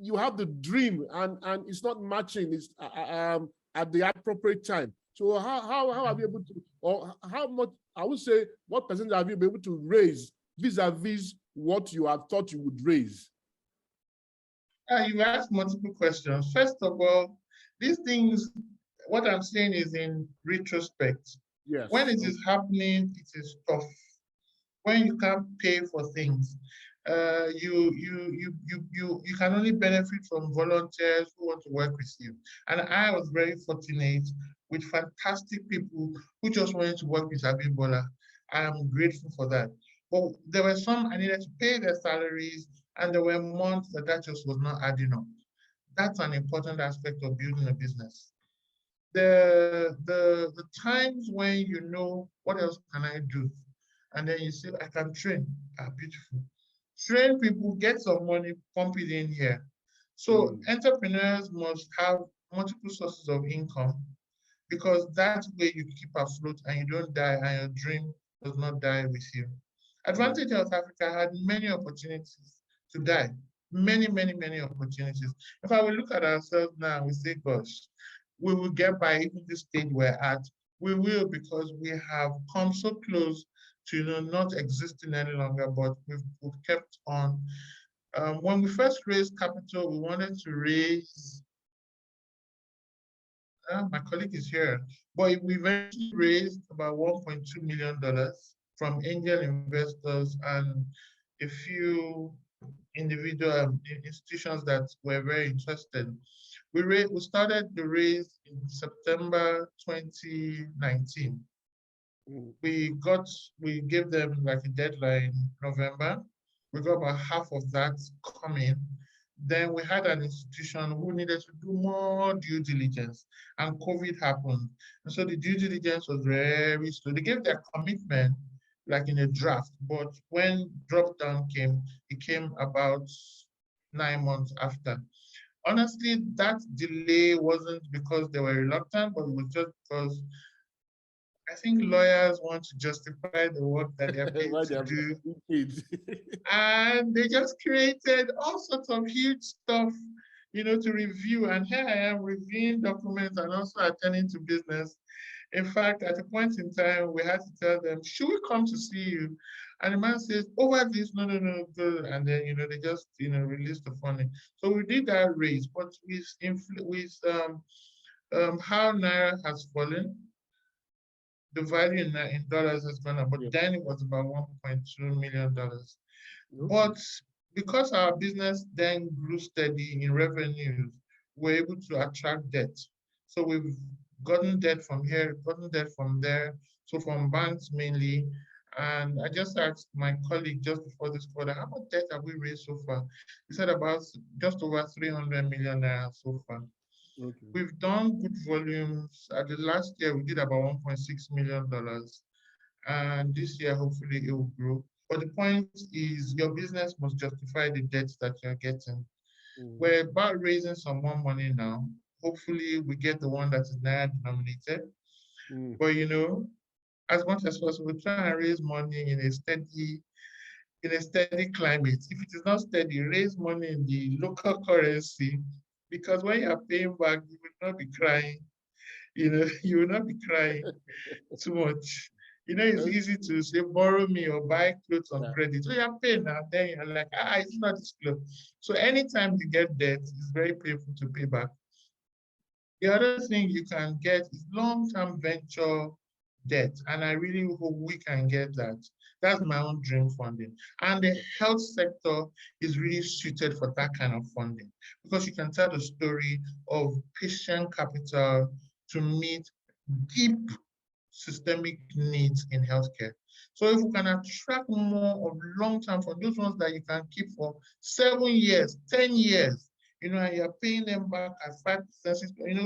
you have the dream, and it's not matching. It's at the appropriate time. So how have you able to, or how much, I would say, what percentage have you been able to raise vis-a-vis what you had thought you would raise? You asked multiple questions. First of all, these things, what I'm saying is in retrospect. Yes. When it is happening, it is tough. When you can't pay for things, you can only benefit from volunteers who want to work with you. And I was very fortunate with fantastic people who just wanted to work with Abimbola. I am grateful for that. But there were some I needed to pay their salaries, and there were months that just was not adding up. That's an important aspect of building a business. The times when you know what else can I do, and then you say I can train, are beautiful. Train people, get some money, pump it in here. So entrepreneurs must have multiple sources of income, because that way you keep afloat and you don't die and your dream does not die with you. Advantage South Africa had many opportunities to die. Many, many, many opportunities. If I will look at ourselves now, we say, gosh, we will get by even this stage we're at. We will, because we have come so close to not existing any longer, but we've kept on. When we first raised capital, we wanted to raise, my colleague is here, but we eventually raised about $1.2 million from angel investors and a few individual institutions that were very interested. We started the raise in September 2019. We gave them like a deadline, November. We got about half of that coming. Then we had an institution who needed to do more due diligence, and COVID happened. And so the due diligence was very slow. They gave their commitment like in a draft, but when drop down came, it came about 9 months after. Honestly, that delay wasn't because they were reluctant, but it was just because I think lawyers want to justify the work that they're paid to do. And they just created all sorts of huge stuff, to review. And here I am reviewing documents and also attending to business. In fact, at a point in time, we had to tell them, should we come to see you? And the man says, over this, no, good. And then, they just, released the funding. So we did that raise, but with how Naira has fallen, the value in dollars has gone up, but then it was about $1.2 million. But because our business then grew steady in revenues, we're able to attract debt. So we've gotten debt from here, gotten debt from there, so from banks mainly. And I just asked my colleague just before this quarter, how much debt have we raised so far? He said about just over 300 million naira so far. We've done good volumes. At the last year, we did about $1.6 million. And this year, hopefully, it will grow. But the point is, your business must justify the debts that you're getting. We're about raising some more money now. Hopefully, we get the one that is Naira denominated. But, as much as possible, try and raise money in a steady climate. If it is not steady, raise money in the local currency, because when you're paying back, you will not be crying. You will not be crying too much. It's easy to say, borrow me or buy clothes on credit. So you're paying now, then you're like, it's not this clothes. So anytime you get debt, it's very painful to pay back. The other thing you can get is long-term venture debt. And I really hope we can get that. That's my own dream funding. And the health sector is really suited for that kind of funding, because you can tell the story of patient capital to meet deep systemic needs in healthcare. So if we can attract more of long-term for those ones that you can keep for 7 years, 10 years, and you're paying them back at 5%,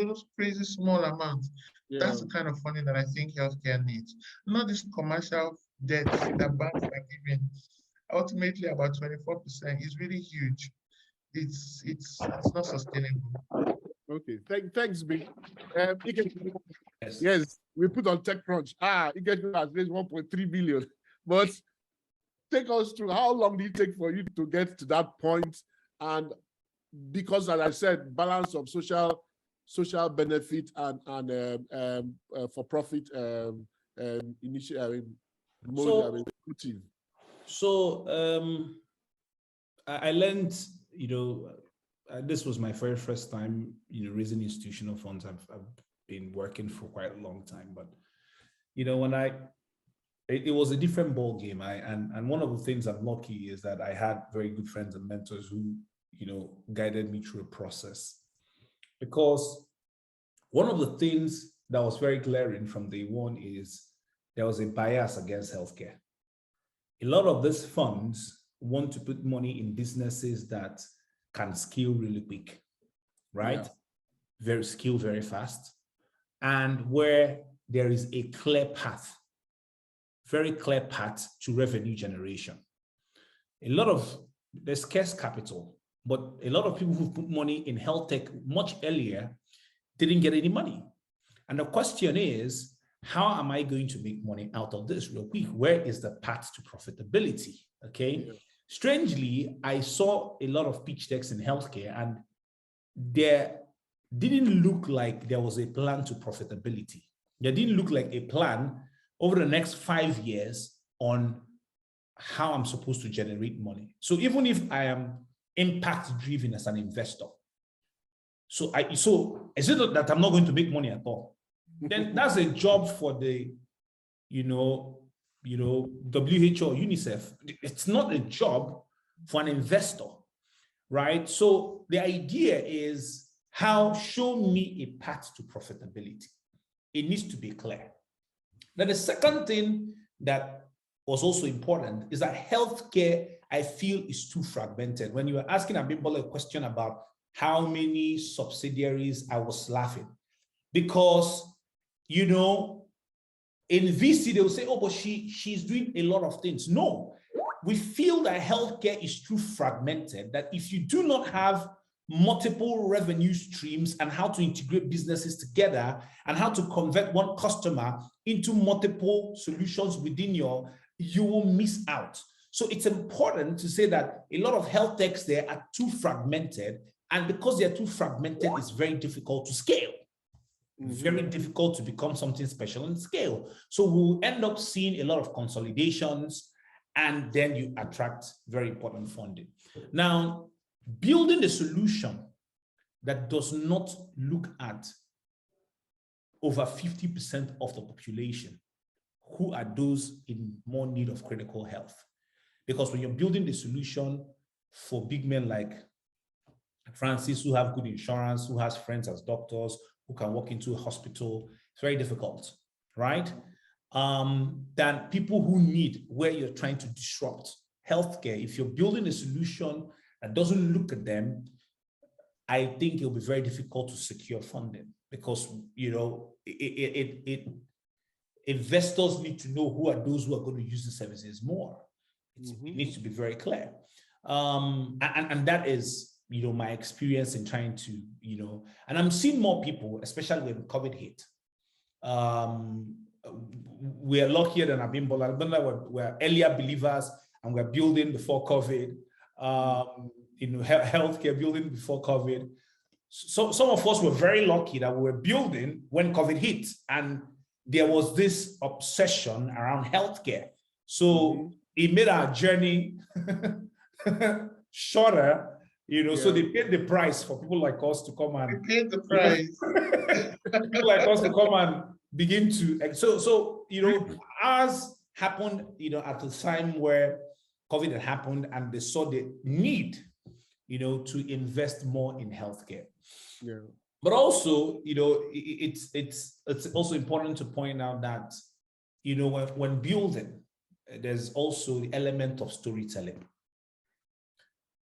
those crazy small amounts. That's the kind of funding that I think healthcare needs. Not this commercial debt that banks are giving. Ultimately, about 24% is really huge. It's not sustainable. Okay, thanks, Big. Yes, we put on TechCrunch. Ikechukwu has raised 1.3 billion. But take us through, how long did it take for you to get to that point? And because, as I said, balance of social social benefit and for profit initiative. I learned, this was my very first time, raising institutional funds. I've been working for quite a long time, but when it was a different ball game. And one of the things I'm lucky is that I had very good friends and mentors who, guided me through a process. Because one of the things that was very glaring from day one is there was a bias against healthcare. A lot of these funds want to put money in businesses that can scale really quick, right? Yeah. Scale very fast. And where there is a clear path, very clear path to revenue generation. There's scarce capital, but a lot of people who put money in health tech much earlier didn't get any money. And the question is, how am I going to make money out of this real quick? Where is the path to profitability? Okay. Yeah. Strangely, I saw a lot of pitch decks in healthcare, and there didn't look like there was a plan to profitability. There didn't look like a plan over the next 5 years on how I'm supposed to generate money. So even if I am impact driven as an investor, so is it that I'm not going to make money at all? Then that's a job for the, WHO, UNICEF. It's not a job for an investor, right? So the idea is show me a path to profitability. It needs to be clear. Now, the second thing that was also important is that healthcare, I feel, is too fragmented. When you were asking Abimbola a question about how many subsidiaries, I was laughing because, in VC, they will say, oh, but she's doing a lot of things. No, we feel that healthcare is too fragmented, that if you do not have multiple revenue streams and how to integrate businesses together and how to convert one customer into multiple solutions within you will miss out. So it's important to say that a lot of health techs there are too fragmented, and because they're too fragmented, it's very difficult to scale. Very difficult to become something special and scale. So we'll end up seeing a lot of consolidations, and then you attract very important funding. Now, building a solution that does not look at over 50% of the population who are those in more need of critical health. Because when you're building the solution for big men like Francis, who have good insurance, who has friends as doctors, who can walk into a hospital, it's very difficult, right? Than people who need, where you're trying to disrupt healthcare. If you're building a solution that doesn't look at them, I think it'll be very difficult to secure funding because, investors need to know who are those who are going to use the services more. It needs to be very clear. And that is, my experience in trying to, and I'm seeing more people, especially when COVID hit. We're luckier than Abimbola. We're earlier believers and we're building before COVID. Healthcare building before COVID. So some of us were very lucky that we were building when COVID hit, and there was this obsession around healthcare. So it made our journey shorter. So they paid the price for people like us to come and we paid the price. People like us to come and begin to. So ours happened, at the time where COVID had happened, and they saw the need, to invest more in healthcare. Yeah. But also, it's also important to point out that, when building, there's also the element of storytelling.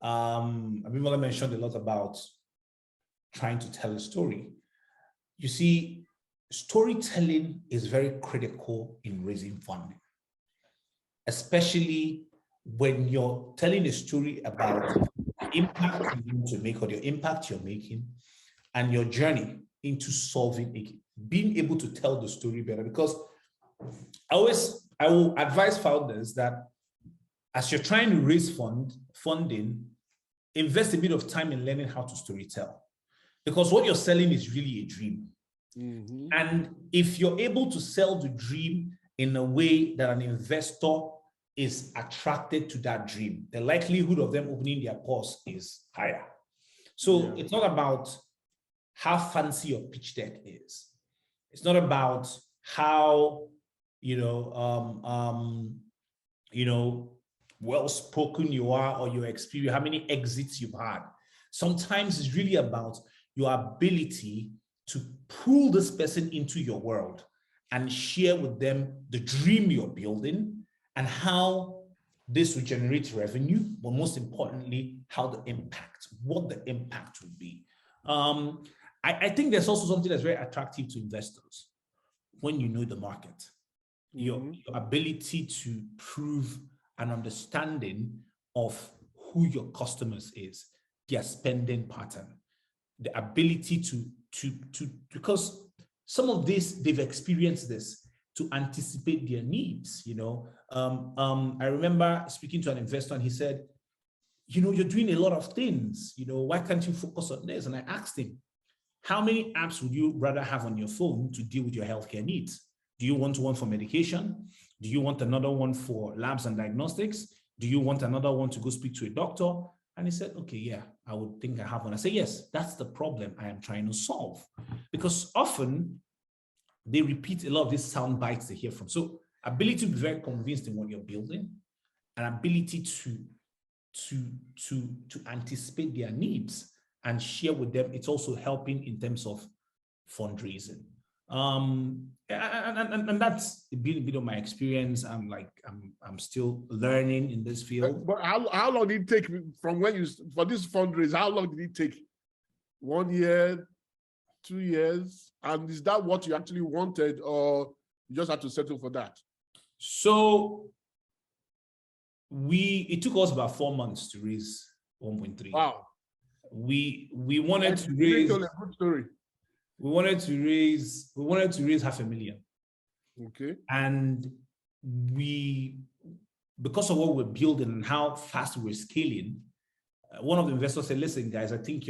Abimbola mentioned a lot about trying to tell a story. You see, storytelling is very critical in raising funding, especially when you're telling a story about the impact you want to make or the impact you're making and your journey into solving it, being able to tell the story better. Because I will advise founders that as you're trying to raise funding, invest a bit of time in learning how to storytell. because what you're selling is really a dream. Mm-hmm. And if you're able to sell the dream in a way that an investor is attracted to that dream, the likelihood of them opening their purse is higher. So it's not about how fancy your pitch deck is. It's not about how, well-spoken you are or your experience, how many exits you've had. Sometimes it's really about your ability to pull this person into your world and share with them the dream you're building and how this will generate revenue, but most importantly, what the impact will be. I think there's also something that's very attractive to investors when you know the market. Your ability to prove an understanding of who your customers is, their spending pattern, the ability to because some of this, they've experienced this, to anticipate their needs. I remember speaking to an investor and he said, you're doing a lot of things, why can't you focus on this? And I asked him, how many apps would you rather have on your phone to deal with your healthcare needs? Do you want one for medication? Do you want another one for labs and diagnostics? Do you want another one to go speak to a doctor? And he said, okay, yeah, I would think I have one. I say, yes, that's the problem I am trying to solve. Because often they repeat a lot of these sound bites they hear from. So ability to be very convinced in what you're building, and ability to anticipate their needs and share with them. It's also helping in terms of fundraising. And that's been a bit of my experience. I'm still learning in this field. But how long did it take from when for this fundraise? How long did it take? 1 year, 2 years? And is that what you actually wanted, or you just had to settle for that? So it took us about 4 months to raise 1.3. Wow. We wanted to raise. A good story. We wanted to raise $500,000. Okay. And because of what we're building and how fast we're scaling, one of the investors said, listen, guys, I think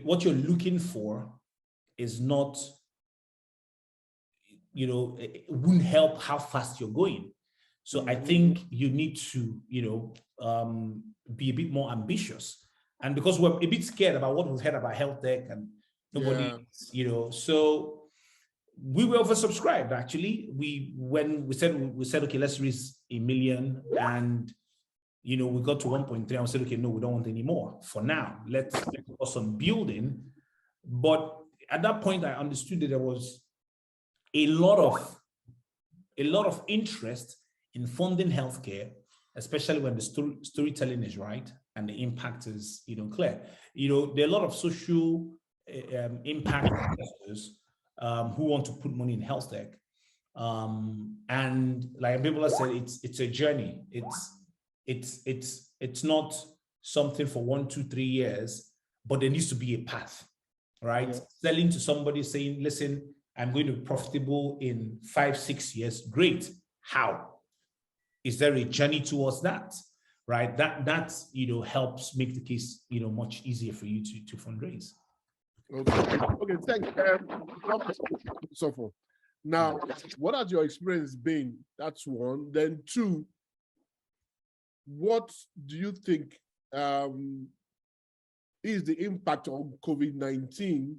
what you're looking for is not, it wouldn't help how fast you're going. So I think you need to, be a bit more ambitious. And because we're a bit scared about what we've heard about health tech and nobody, so we were oversubscribed. Actually, when we said, okay, let's raise $1 million, and we got to 1.3, and we said, okay, no, we don't want any more for now. Let's focus on building. But at that point, I understood that there was a lot of interest in funding healthcare, especially when the storytelling is right and the impact is clear. There are a lot of social impact investors who want to put money in health tech, and like Abimbola said, it's a journey. It's not something for 1, 2, 3 years, but there needs to be a path, right? Yeah. Selling to somebody saying, listen, I'm going to be profitable in 5, 6 years. Great. How? Is there a journey towards that? Right? That helps make the case much easier for you to fundraise. Okay, thanks. Nsofor. Now, what has your experience been? That's one. Then two, what do you think is the impact of COVID-19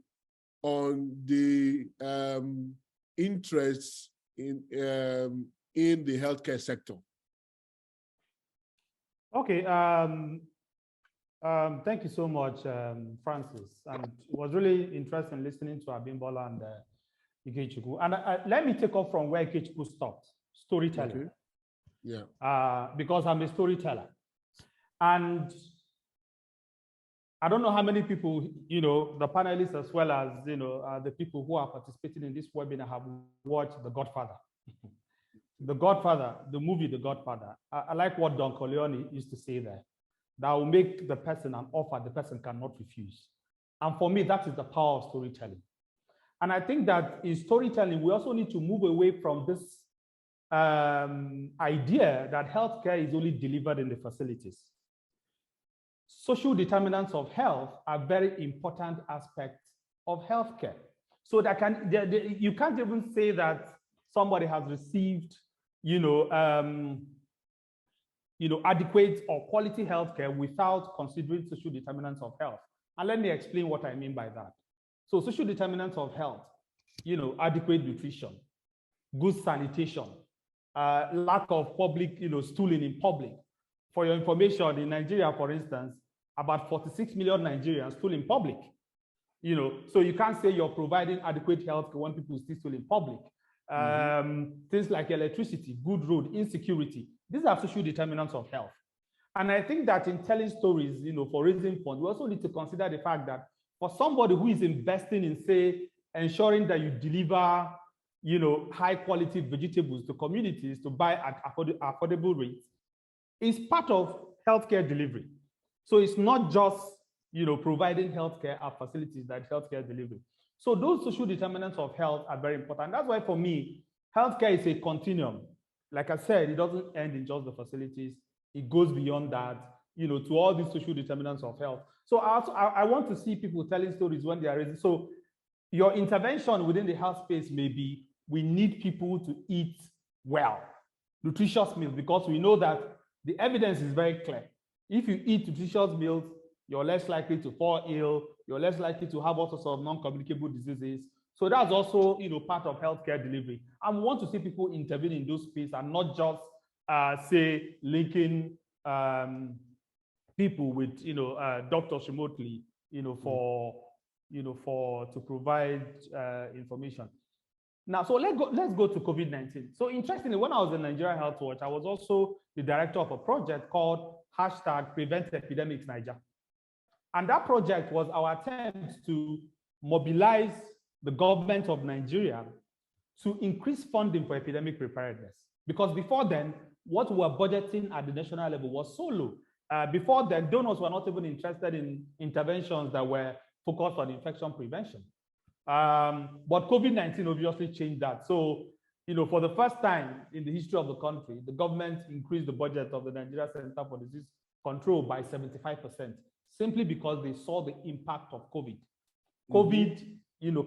on the interest in the healthcare sector? Okay. Thank you so much, Francis. And it was really interesting listening to Abimbola and Ikechukwu. And let me take off from where Ikechukwu stopped, storytelling. Okay. Yeah. Because I'm a storyteller. And I don't know how many people, the panelists as well as, the people who are participating in this webinar have watched The Godfather. The Godfather, the movie The Godfather. I like what Don Corleone used to say there. That will make the person an offer the person cannot refuse. And for me, that is the power of storytelling. And I think that in storytelling, we also need to move away from this idea that healthcare is only delivered in the facilities. social determinants of health are very important aspects of healthcare. So that you can't even say that somebody has received, adequate or quality healthcare without considering social determinants of health. And let me explain what I mean by that. So social determinants of health, adequate nutrition, good sanitation, lack of public, stooling in public. For your information, in Nigeria, for instance, about 46 million Nigerians stool in public. So you can't say you're providing adequate health when people still in public. Things like electricity, good road, insecurity. These are social determinants of health. And I think that in telling stories, for raising funds, we also need to consider the fact that for somebody who is investing in, say, ensuring that you deliver, high quality vegetables to communities to buy at affordable rates, is part of healthcare delivery. So it's not just providing healthcare at facilities that healthcare delivery. So those social determinants of health are very important. That's why for me, healthcare is a continuum. Like I said, it doesn't end in just the facilities. It goes beyond that, to all these social determinants of health. So I want to see people telling stories when they are raising. So your intervention within the health space may be, we need people to eat well, nutritious meals, because we know that the evidence is very clear. If you eat nutritious meals, you're less likely to fall ill, you're less likely to have all sorts of non-communicable diseases. So that's also, part of healthcare delivery. And we want to see people intervene in those spaces and not just, say, linking people with, doctors remotely, to provide information. Now, so let's go to COVID-19. So interestingly, when I was in Nigerian Health Watch, I was also the director of a project called #PreventEpidemicsNiger. And that project was our attempt to mobilize the government of Nigeria to increase funding for epidemic preparedness. Because before then, what we were budgeting at the national level was so low. Before then, donors were not even interested in interventions that were focused on infection prevention. But COVID-19 obviously changed that. So, for the first time in the history of the country, the government increased the budget of the Nigeria Center for Disease Control by 75%, simply because they saw the impact of COVID. COVID,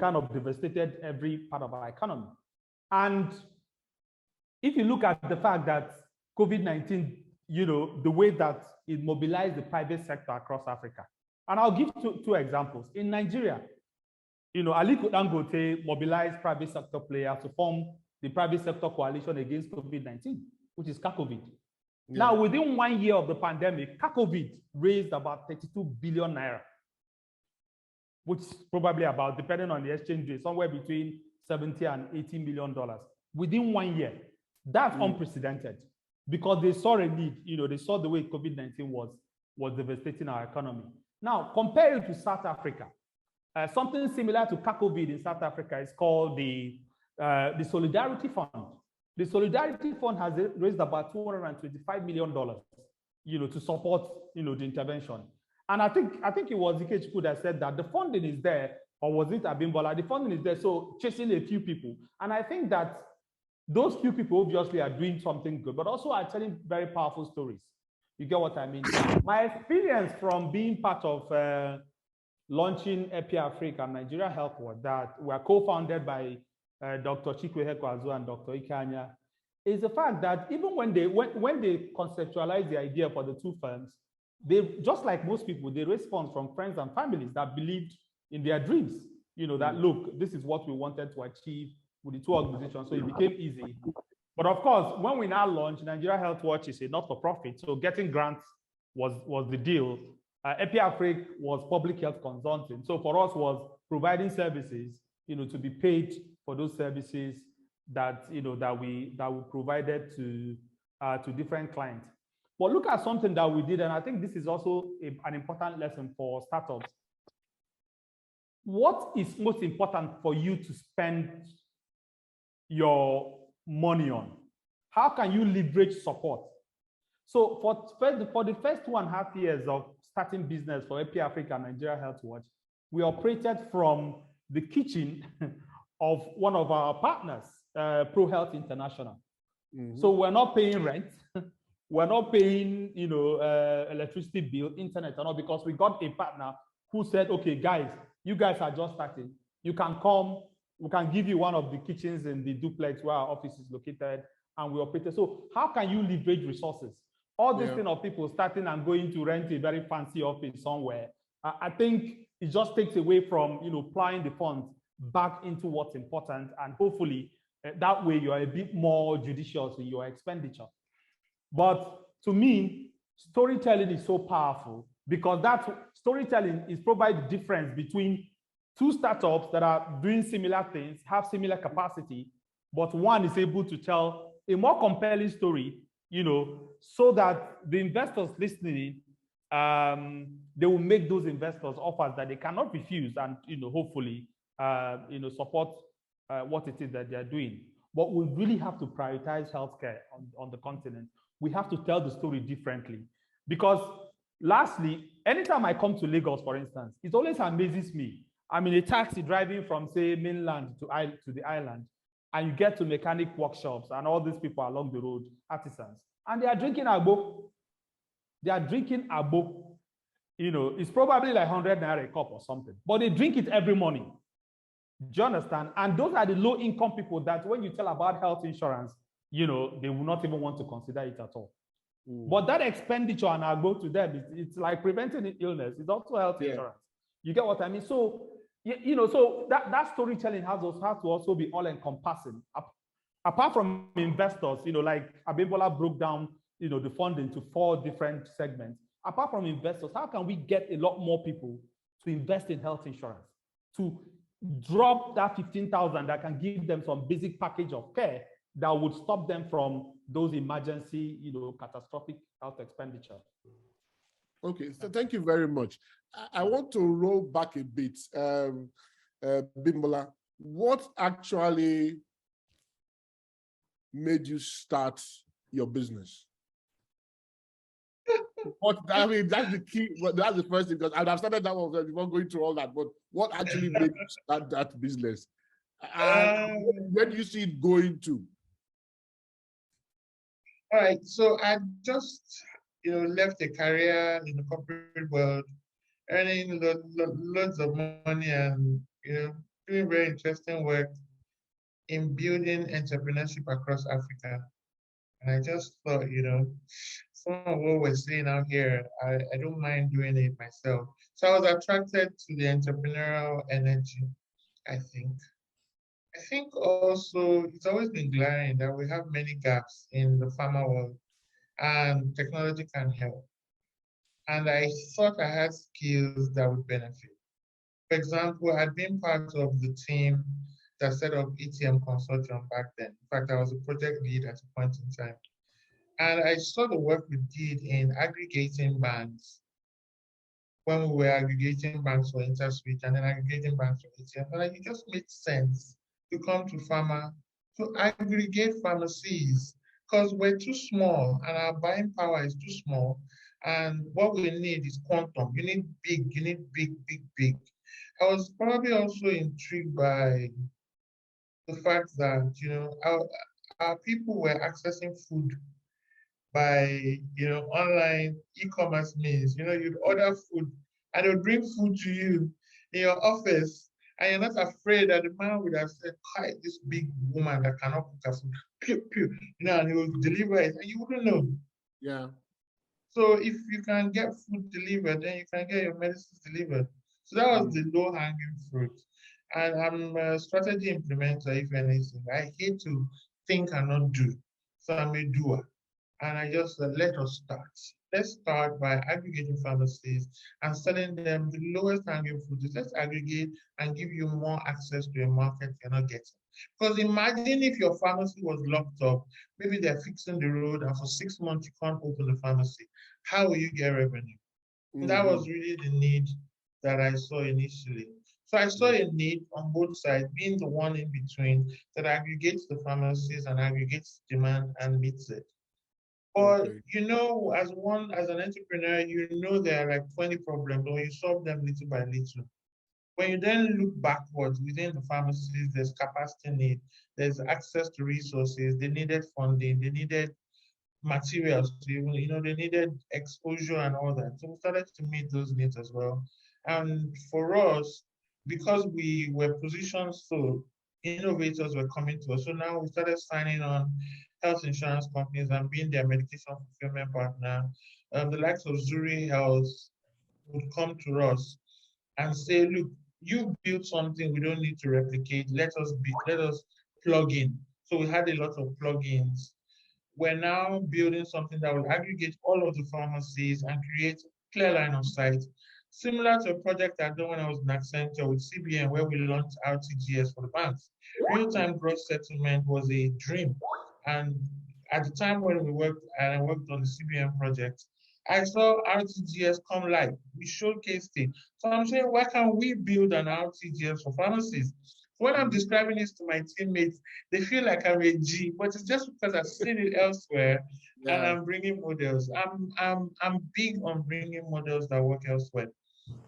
kind of devastated every part of our economy. And if you look at the fact that COVID-19, the way that it mobilized the private sector across Africa. And I'll give two examples. In Nigeria, Aliko Dangote mobilized private sector players to form the private sector coalition against COVID-19, which is CACOVID. Yeah. Now, within 1 year of the pandemic, CACOVID raised about 32 billion naira, which is probably about, depending on the exchange rate, somewhere between 70 and $80 million within 1 year. That's unprecedented because they saw a need, they saw the way COVID-19 was devastating our economy. Now, compare it to South Africa. Something similar to CACOVID in South Africa is called the Solidarity Fund. The Solidarity Fund has raised about $225 million, to support, the intervention. And I think it was Ikechukwu that said that the funding is there, or was it Abimbola? The funding is there, so chasing a few people. And I think that those few people obviously are doing something good, but also are telling very powerful stories. You get what I mean? My experience from being part of launching EPI Africa and Nigeria Health Watch that were co-founded by Dr. Chikwe and Dr. Ifeanyi, is the fact that even when they conceptualized the idea for the two firms, they, just like most people, they raised funds from friends and families that believed in their dreams. That look, this is what we wanted to achieve with the two organizations, so it became easy. But of course, when we now launched, Nigeria Health Watch is a not-for-profit, so getting grants was the deal. EPI Africa was public health consulting. So for us was providing services, to be paid for those services that, that we provided to different clients. But look at something that we did, and I think this is also an important lesson for startups. What is most important for you to spend your money on? How can you leverage support? So for the first 2.5 years of starting business for EPI Africa and Nigeria Health Watch, we operated from the kitchen of one of our partners, Pro Health International. So we're not paying rent. we're not paying, electricity bill, internet, and all, because we got a partner who said, okay, guys, you guys are just starting. You can come, we can give you one of the kitchens in the duplex where our office is located, and we operate it. So how can you leverage resources? All this thing of people starting and going to rent a very fancy office somewhere, I think it just takes away from, applying the funds back into what's important, and hopefully that way you are a bit more judicious in your expenditure. But to me, storytelling is so powerful, because that storytelling is probably the difference between two startups that are doing similar things, have similar capacity, but one is able to tell a more compelling story, so that the investors listening, they will make those investors offers that they cannot refuse, and hopefully support what it is that they're doing. But we really have to prioritize healthcare on the continent. We have to tell the story differently, because lastly, anytime I come to Lagos, for instance, it always amazes me. I'm in a taxi driving from, say, mainland to the island, and you get to mechanic workshops and all these people along the road, artisans, and they are drinking agbo. They are drinking agbo. It's probably like 100 naira a cup or something, but they drink it every morning. Do you understand? And those are the low-income people that when you tell about health insurance, they will not even want to consider it at all. But that expenditure on agbo to them, it's like preventing illness. It's also health insurance. You get what I mean? So, so that storytelling has to also be all-encompassing. Apart from investors, like Abimbola broke down, the funding to 4 different segments. Apart from investors, how can we get a lot more people to invest in health insurance, to drop that 15,000 that can give them some basic package of care that would stop them from those emergency, catastrophic health expenditure? Okay, so thank you very much. I want to roll back a bit. Abimbola, what actually made you start your business? That's the key. That's the first thing, because I'd have started that one before going through all that. But what actually made you start that business? And where do you see it going to? All right, so I just left a career in the corporate world, earning loads of money, and doing very interesting work in building entrepreneurship across Africa. And I just thought, some of what we're saying out here, I don't mind doing it myself. So I was attracted to the entrepreneurial energy, I think. I think also it's always been glaring that we have many gaps in the pharma world, and technology can help. And I thought I had skills that would benefit. For example, I'd been part of the team that set up ETM Consortium back then. In fact, I was a project lead at a point in time. And I saw the work we did in aggregating banks, when we were aggregating banks for InterSwitch and then aggregating banks for ETM. And it just made sense to come to pharma, to aggregate pharmacies, because we're too small and our buying power is too small. And what we need is quantum. You need big. I was probably also intrigued by the fact that, our people were accessing food by, online e-commerce means. You'd order food and they'll bring food to you in your office, and you're not afraid that the man would have said, hi, this big woman that cannot cook her food, pew, pew, and he will deliver it, and you wouldn't know. Yeah. So if you can get food delivered, then you can get your medicines delivered. So that was the low-hanging fruit. And I'm a strategy implementer, if anything. I hate to think and not do. So I'm a doer. And I just said, let us start. Let's start by aggregating pharmacies and selling them the lowest hanging fruit. Let's aggregate and give you more access to a market you're not getting. Because imagine if your pharmacy was locked up, maybe they're fixing the road and for 6 months you can't open the pharmacy. How will you get revenue? That was really the need that I saw initially. So I saw a need on both sides, being the one in between that aggregates the pharmacies and aggregates demand and meets it. But as an entrepreneur, there are like 20 problems, but you solve them little by little. When you then look backwards within the pharmacies, there's capacity need, there's access to resources, they needed funding, they needed materials to even, they needed exposure and all that. So we started to meet those needs as well. And for us, because we were positioned so, innovators were coming to us. So now we started signing on health insurance companies and being their medication fulfillment partner. The likes of Zuri Health would come to us and say, look, you built something we don't need to replicate. Let us plug in. So we had a lot of plugins. We're now building something that will aggregate all of the pharmacies and create clear line of sight. Similar to a project I done when I was in Accenture with CBN, where we launched RTGS for the banks. Real-time gross settlement was a dream. And at the time when I worked on the CBN project, I saw RTGS come live. We showcased it. So I'm saying, why can't we build an RTGS for pharmacies? When I'm describing this to my teammates, they feel like I'm a G, but it's just because I've seen it elsewhere and I'm bringing models. I'm big on bringing models that work elsewhere.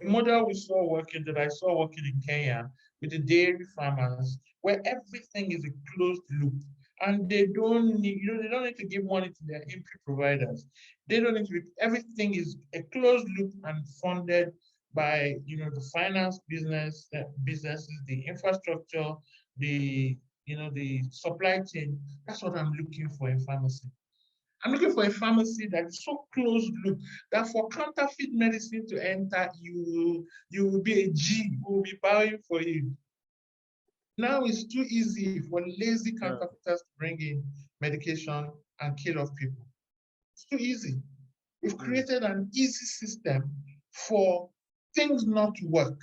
A model that I saw working in Kenya with the dairy farmers, where everything is a closed loop. And they don't need, they don't need to give money to their input providers. They don't need to everything is a closed loop and funded by the finance businesses, the infrastructure, the supply chain. That's what I'm looking for in pharmacy. I'm looking for a pharmacy that is so closed loop that for counterfeit medicine to enter, you will be a G who will be bowing for you. Now it's too easy for lazy counterfeiters to bring in medication and kill off people. It's too easy. We've created an easy system for things not to work.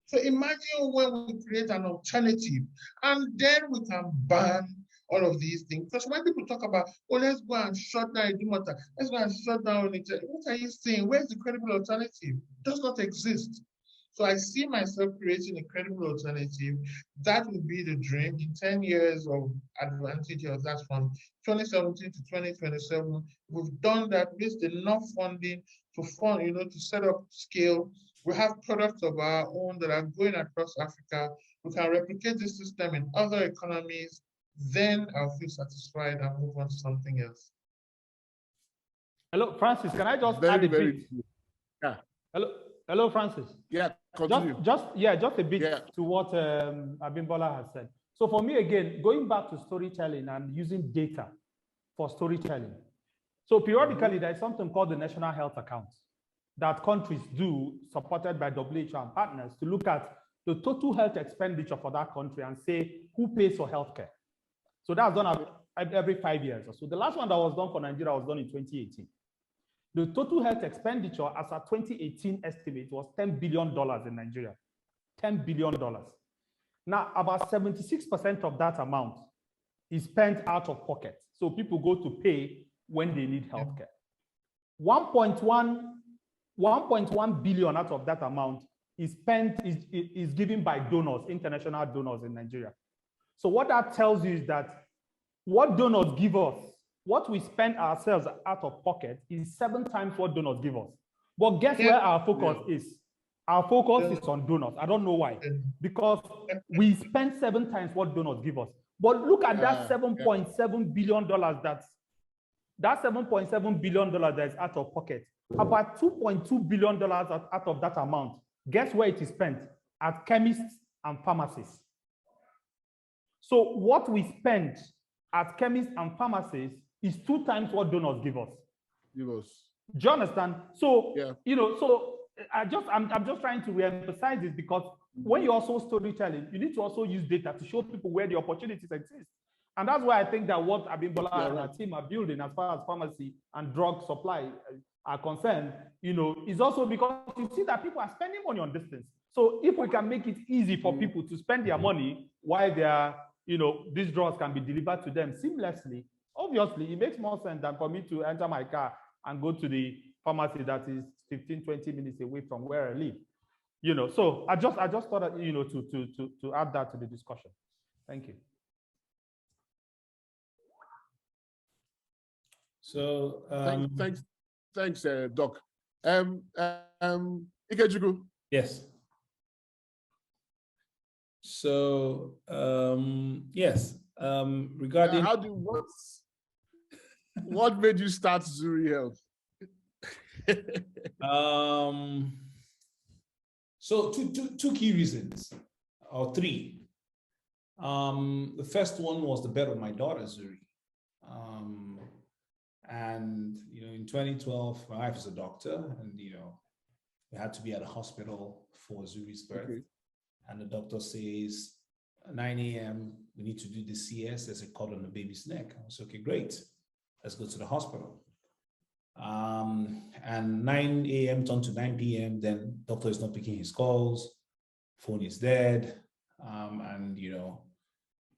So imagine when we create an alternative and then we can ban all of these things. Because when people talk about, oh, let's go and shut down Edumota, let's go and shut down it. What are you saying? Where's the credible alternative? It does not exist. So I see myself creating a credible alternative. That would be the dream. In 10 years of advantage, that's from 2017 to 2027. We've done that, raised enough funding to fund, to set up scale. We have products of our own that are going across Africa. We can replicate this system in other economies. Then I'll feel satisfied and move on to something else. Hello, Francis. Can I just add a bit? Yeah. Hello, Francis. Yeah, continue. Just a bit to what Abimbola has said. So for me, again, going back to storytelling and using data for storytelling. So periodically, there is something called the National Health Accounts that countries do, supported by WHO and partners, to look at the total health expenditure for that country and say who pays for healthcare. So that's done every 5 years or so. The last one that was done for Nigeria was done in 2018. The total health expenditure as a 2018 estimate was $10 billion in Nigeria. $10 billion. Now, about 76% of that amount is spent out of pocket. So people go to pay when they need healthcare. 1.1 billion out of that amount is given by donors, international donors in Nigeria. So what that tells you is that what donors give us, what we spend ourselves out of pocket is 7 times what donors give us. But guess where our focus is? Our focus is on donors. I don't know why. Because we spend 7 times what donors give us. But look at that $7.7 billion that $7.7 billion that is out of pocket. About $2.2 billion out of that amount. Guess where it is spent? At chemists and pharmacies. So what we spend at chemists and pharmacies is 2 times what donors give us. Do you understand? So, so I'm just trying to re-emphasize this, because when you're also storytelling, you need to also use data to show people where the opportunities exist. And that's why I think that what Abimbola and our team are building as far as pharmacy and drug supply are concerned, is also because you see that people are spending money on this thing. So if we can make it easy for people to spend their money while they are, these drugs can be delivered to them seamlessly, obviously it makes more sense than for me to enter my car and go to the pharmacy that is 15, 20 minutes away from where I live. So I just thought that, to add that to the discussion. Thank you. So thanks, Doc. Ikechukwu. Yes. So yes, regarding What made you start Zuri Health? So two key reasons, or three. The first one was the birth of my daughter, Zuri. And, in 2012, my wife is a doctor, and, we had to be at a hospital for Zuri's birth. Okay. And the doctor says, 9 a.m., we need to do the CS. There's a cut on the baby's neck. I was okay, great. Let's go to the hospital. And 9 a.m. turned to 9 p.m. Then doctor is not picking his calls. Phone is dead. And,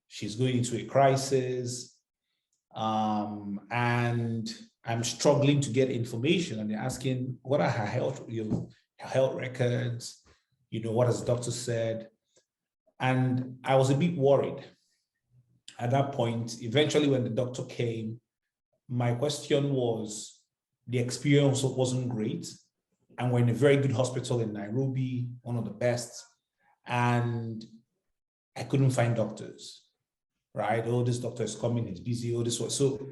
she's going into a crisis. And I'm struggling to get information. And they're asking, what are her health records? What has the doctor said? And I was a bit worried at that point. Eventually, when the doctor came, my question was, the experience wasn't great. And we're in a very good hospital in Nairobi, one of the best. And I couldn't find doctors, right? Oh, this doctor is coming, he's busy, oh, this one. So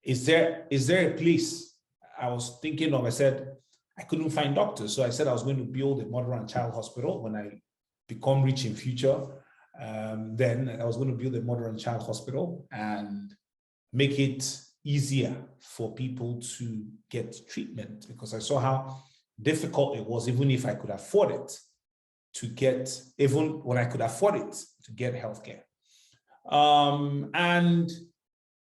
is there a place I was thinking of? I said, I couldn't find doctors. So I said I was going to build a mother and child hospital when I become rich in future. Then I was going to build a mother and child hospital and make it easier for people to get treatment, because I saw how difficult it was, even if I could afford it, to get, even when I could afford it, to get healthcare. And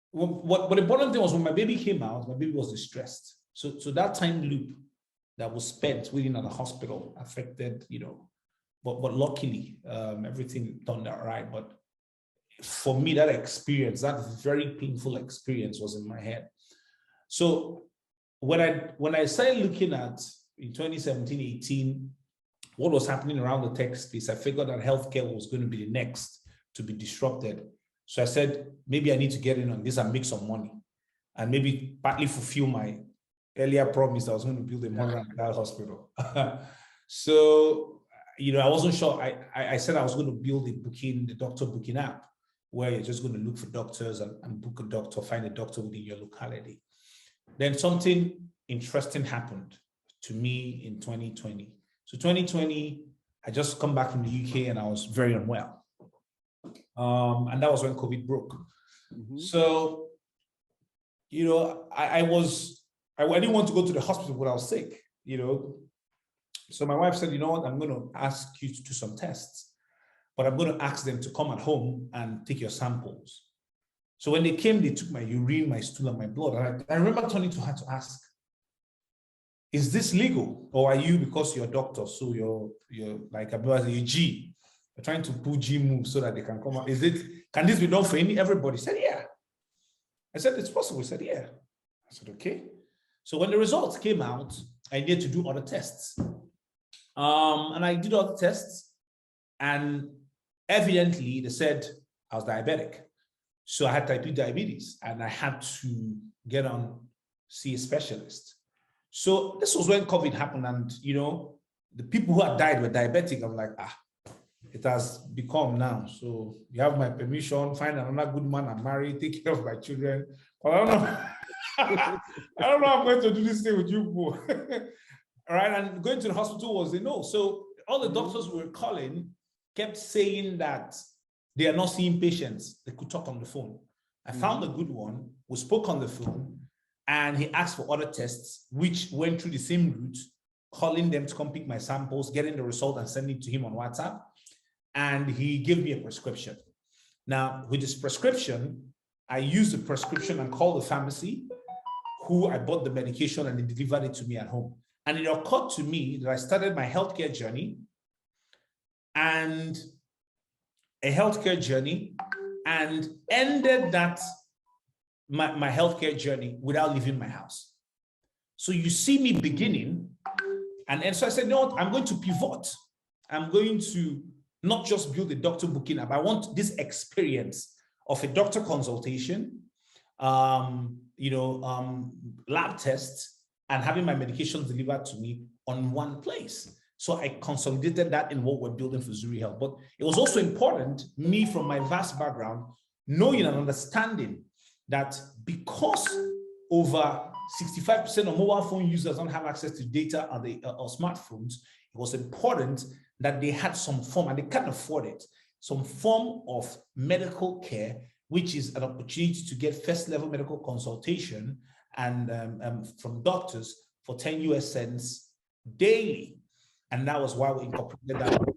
what the important thing was, when my baby came out, my baby was distressed. So that time loop that was spent within at the hospital affected, but luckily everything turned out right. But for me, that experience, that very painful experience, was in my head. So when I started looking at, in 2017, 18, what was happening around the tech space, I figured that healthcare was going to be the next to be disrupted. So I said, maybe I need to get in on this and make some money, and maybe partly fulfill my earlier promise I was going to build a mother and child hospital. So, I wasn't sure. I said I was going to build the doctor booking app, where you're just going to look for doctors and book a doctor, find a doctor within your locality. Then something interesting happened to me in 2020. So 2020, I just come back from the UK and I was very unwell. And that was when COVID broke. Mm-hmm. So, I didn't want to go to the hospital when I was sick, So my wife said, you know what, I'm going to ask you to do some tests, but I'm going to ask them to come at home and take your samples. So when they came, they took my urine, my stool, and my blood. And I remember turning to her to ask, is this legal? Or are you, because you're a doctor, so you're like a G, you're trying to pull G moves so that they can come out? Can this be done for everybody? He said, yeah. I said, it's possible. He said, yeah. I said, okay. So when the results came out, I needed to do other tests. And I did all the tests, and evidently they said I was diabetic. So I had type 2 diabetes, and I had to get on, see a specialist. So this was when COVID happened, and the people who had died were diabetic. I'm like, it has become now. So you have my permission, find another good man and marry, take care of my children. But I don't know. I don't know how I'm going to do this thing with you, bro. All right, and going to the hospital was a no. So all the doctors we were calling kept saying that they are not seeing patients. They could talk on the phone. I found a good one. We spoke on the phone, and he asked for other tests, which went through the same route, calling them to come pick my samples, getting the result and sending it to him on WhatsApp. And he gave me a prescription. Now, with this prescription, I used the prescription and called the pharmacy, who I bought the medication, and they delivered it to me at home. And it occurred to me that I started my healthcare journey and ended my healthcare journey without leaving my house. So you see me beginning, and so I said, no, I'm going to pivot. I'm going to not just build a doctor booking app. I want this experience of a doctor consultation, lab tests, and having my medications delivered to me on one place. So I consolidated that in what we're building for Zuri Health. But it was also important, me from my vast background, knowing and understanding that because over 65% of mobile phone users don't have access to data or smartphones, it was important that they had some form, and they can't afford it, some form of medical care, which is an opportunity to get first-level medical consultation and from doctors for 10 US cents daily. And that was why we incorporated that with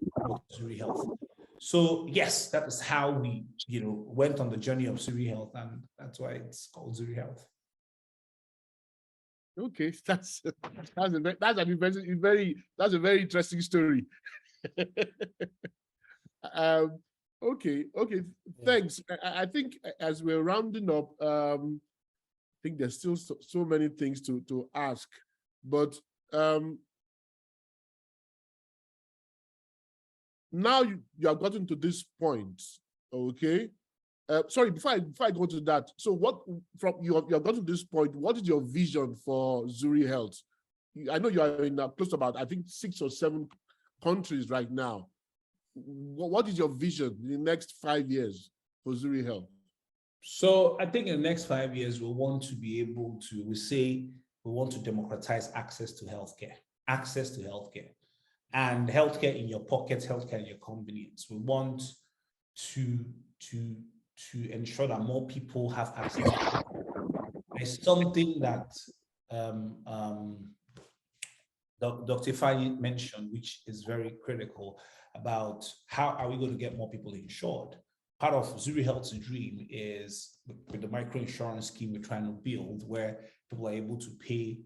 Zuri Health. So yes, that is how we, went on the journey of Zuri Health, and that's why it's called Zuri Health. Okay, that's a very interesting story. Okay, thanks. I think as we're rounding up, I think there's still so many things to ask, but now you have gotten to this point, okay? Sorry, before I go to that, so what from you have gotten to this point, what is your vision for Zuri Health? I know you are in close to about, I think, 6 or 7 countries right now. What is your vision in the next 5 years for Zuri Health? So I think in the next 5 years, we want to be able to, we want to democratize access to healthcare, and healthcare in your pockets, healthcare in your convenience. We want to ensure that more people have access. There's something that Dr. Ifeanyi mentioned, which is very critical, about how are we going to get more people insured. Part of Zuri Health's dream is with the microinsurance scheme we're trying to build, where people are able to pay,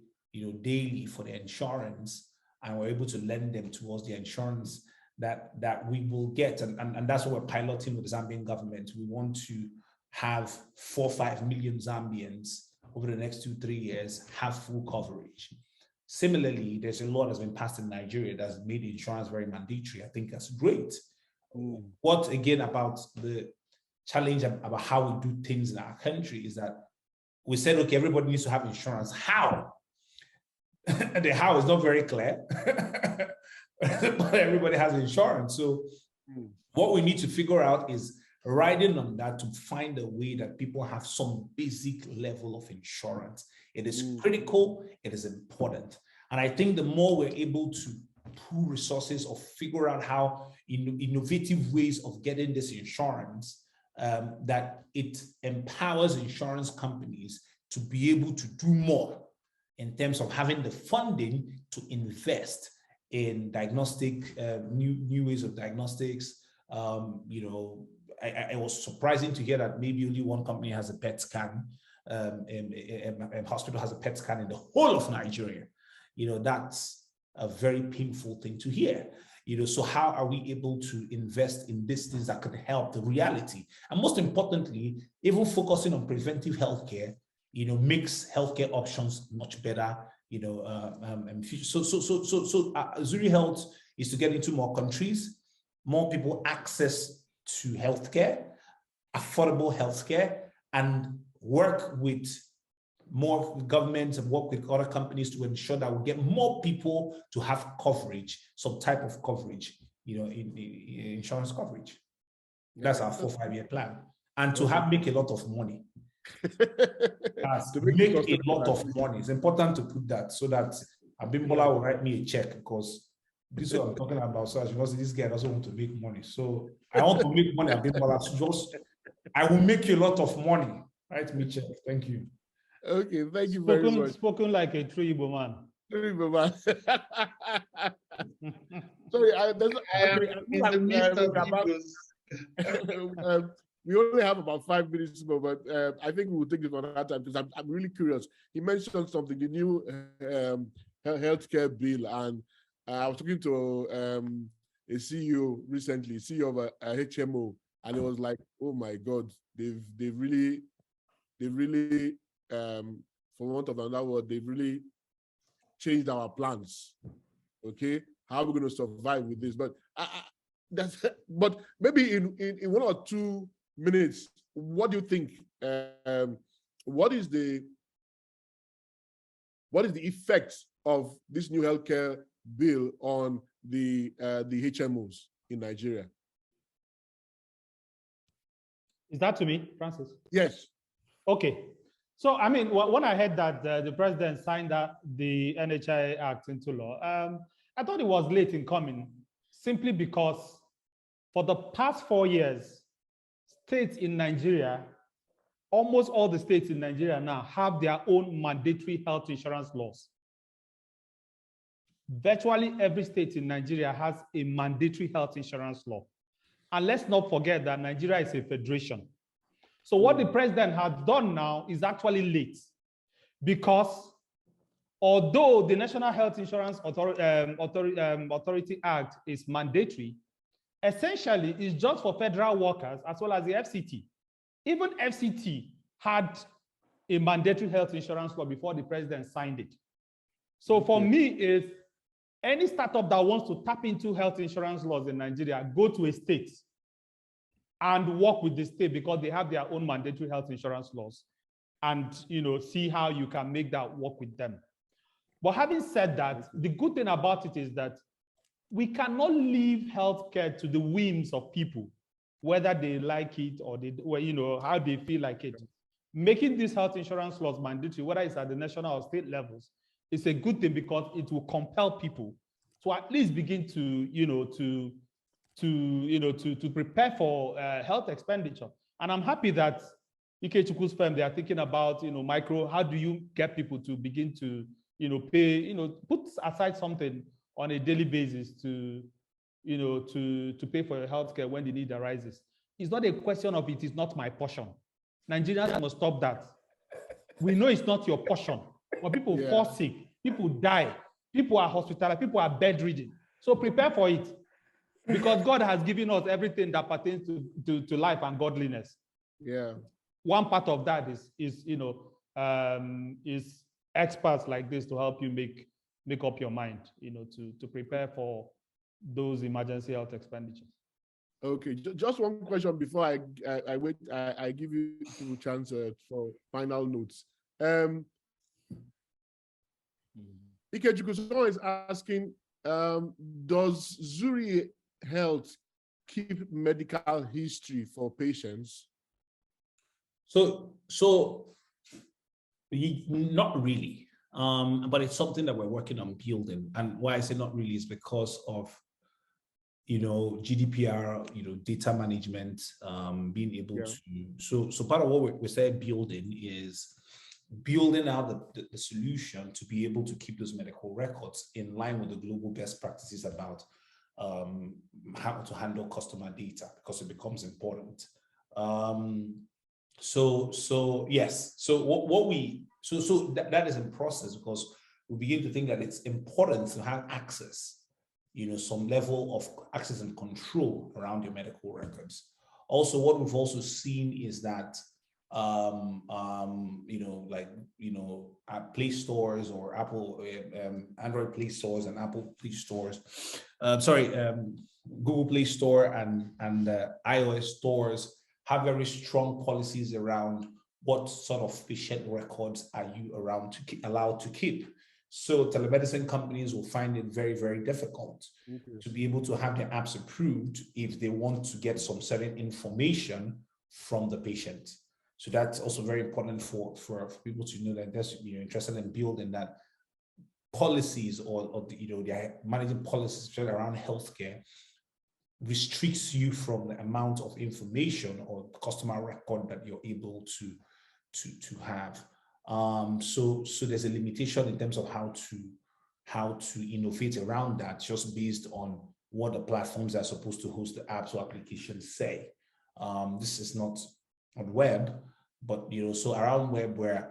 daily for their insurance, and we're able to lend them towards the insurance that we will get. And that's what we're piloting with the Zambian government. We want to have 4 or 5 million Zambians over the next 2-3 years have full coverage. Similarly, there's a law that's been passed in Nigeria that's made insurance very mandatory. I think that's great. What, again, about the challenge about how we do things in our country is that we said, okay, everybody needs to have insurance. How? The how is not very clear, but everybody has insurance. So what we need to figure out is riding on that to find a way that people have some basic level of insurance. It is critical, it is important. And I think the more we're able to pool resources or figure out how innovative ways of getting this insurance, that it empowers insurance companies to be able to do more in terms of having the funding to invest in diagnostic, new ways of diagnostics. It was surprising to hear that maybe only one company has a PET scan, a hospital has a PET scan in the whole of Nigeria. That's a very painful thing to hear. So how are we able to invest in these things that could help the reality? And most importantly, even focusing on preventive healthcare, makes healthcare options much better, So Zuri Health is to get into more countries, more people access to healthcare, affordable healthcare, and work with more governments and work with other companies to ensure that we get more people to have coverage, some type of coverage, in insurance coverage. That's our 4 or 5 year plan. And to make a lot of money. To make a lot of money. It's important to put that so that Abimbola will write me a check, because this is what I'm talking about. So as you know, this guy doesn't want to make money. So I want to make money, Abimbola. So I will make you a lot of money. Write me a check. Thank you. Okay, thank you very much. Spoken like a true Igbo man. Sorry, we only have about 5 minutes more, but I think we will take it for that time, because I'm really curious. He mentioned something, the new healthcare bill, and I was talking to a CEO recently, CEO of a HMO, and it was like, oh my God, they've really, for want of another word, they've really changed our plans. Okay, how are we going to survive with this? But but maybe in 1 or 2 minutes, what do you think? What is the effect of this new healthcare bill on the HMOs in Nigeria? Is that to me, Francis? Yes. Okay. So, I mean, when I heard that the president signed the NHI Act into law, I thought it was late in coming, simply because for the past 4 years, states in Nigeria, almost all the states in Nigeria now have their own mandatory health insurance laws. Virtually every state in Nigeria has a mandatory health insurance law. And let's not forget that Nigeria is a federation. So what the president has done now is actually late, because although the National Health Insurance Authority Act is mandatory, essentially it's just for federal workers as well as the FCT. Even FCT had a mandatory health insurance law before the president signed it. So for me, is any startup that wants to tap into health insurance laws in Nigeria, go to a state and work with the state, because they have their own mandatory health insurance laws, and see how you can make that work with them. But having said that, the good thing about it is that we cannot leave healthcare to the whims of people, whether they like it or how they feel like it. Making these health insurance laws mandatory, whether it's at the national or state levels, is a good thing, because it will compel people to at least begin to prepare for health expenditure. And I'm happy that Ikechukwu's firm, they are thinking about how do you get people to begin to pay, put aside something on a daily basis to pay for your healthcare when the need arises. It's not a question of it is not my portion. Nigerians must stop that. We know it's not your portion, but people fall sick, people die, people are hospitalized, people are bedridden. So prepare for it, because God has given us everything that pertains to life and godliness. Yeah. One part of that is experts like this to help you make up your mind, to prepare for those emergency health expenditures. Okay, just one question before I give you a chance for final notes. Ikechukwu, someone is asking, does Zuri Health keep medical history for patients? So not really, but it's something that we're working on building. And why I say not really is because of GDPR, data management, being able to. So part of what we say building is building out the solution to be able to keep those medical records in line with the global best practices about how to handle customer data, because it becomes important. So yes. So that is in process, because we begin to think that it's important to have access, some level of access and control around your medical records. Also, what we've also seen is that Play stores or Apple Android Play stores and Apple Play stores, Google Play Store and iOS stores have very strong policies around what sort of patient records are you allowed to keep. So telemedicine companies will find it very, very difficult to be able to have their apps approved if they want to get some certain information from the patient. So that's also very important for people to know that they're interested in building that policies or they're managing policies around healthcare restricts you from the amount of information or customer record that you're able to have. So there's a limitation in terms of how to innovate around that, just based on what the platforms that are supposed to host the apps or applications say. This is not on web, but so around web, we're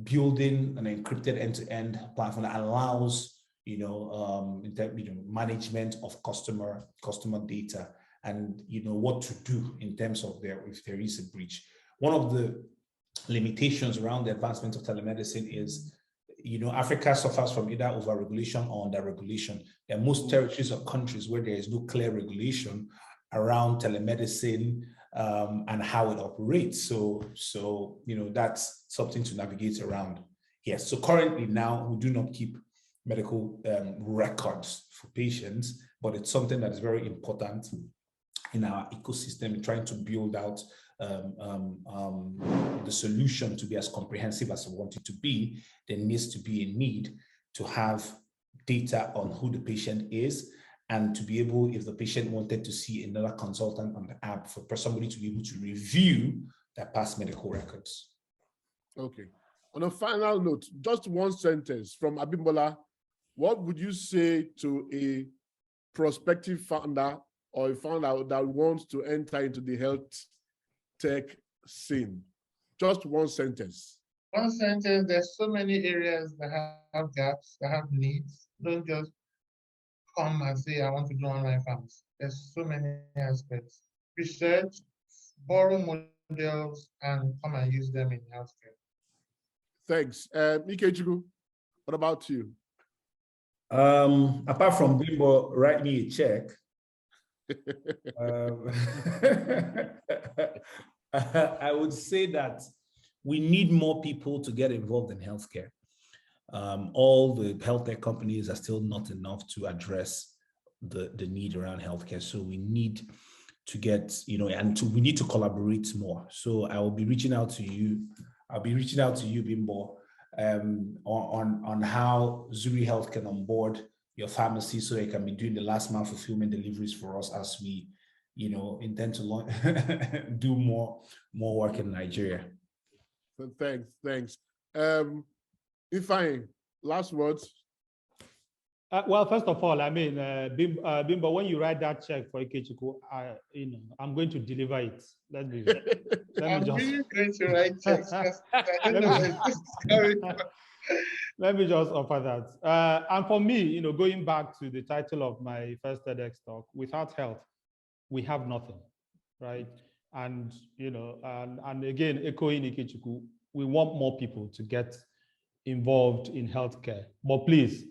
building an encrypted end-to-end platform that allows management of customer data, and what to do in terms of if there is a breach. One of the limitations around the advancement of telemedicine is, Africa suffers from either over-regulation or under-regulation. There are most territories or countries where there is no clear regulation around telemedicine and how it operates. So that's something to navigate around. Yes. So currently now we do not keep medical records for patients, but it's something that is very important in our ecosystem, trying to build out the solution to be as comprehensive as we want it to be, there needs to be a need to have data on who the patient is, and to be able, if the patient wanted to see another consultant on the app, for somebody to be able to review their past medical records. Okay. On a final note, just one sentence from Abimbola. What would you say to a prospective founder or a founder that wants to enter into the health tech scene? Just one sentence. One sentence, there's so many areas that have gaps, that have needs. Don't just come and say, I want to do online farms. There's so many aspects. Research, borrow models, and come and use them in healthcare. Thanks. Ikechukwu, what about you? Apart from Bimbo, write me a check. I would say that we need more people to get involved in healthcare. All the health tech companies are still not enough to address the need around healthcare. So we need to get, we need to collaborate more. So I will be reaching out to you. I'll be reaching out to you, Bimbo, on how Zuri Health can onboard your pharmacy so they can be doing the last mile fulfillment deliveries for us as we, intend to do more work in Nigeria. So thanks. Ifeanyi, last words. Well, first of all, I mean, Bimbo, when you write that check for Ikechukwu, I'm going to deliver it. Let me just. I'm really going to write checks. I don't know where this is going. Let me just offer that. And for me, going back to the title of my first TEDx talk, without health, we have nothing, right? And and again, echoing Ikechukwu, we want more people to get involved in healthcare. But please,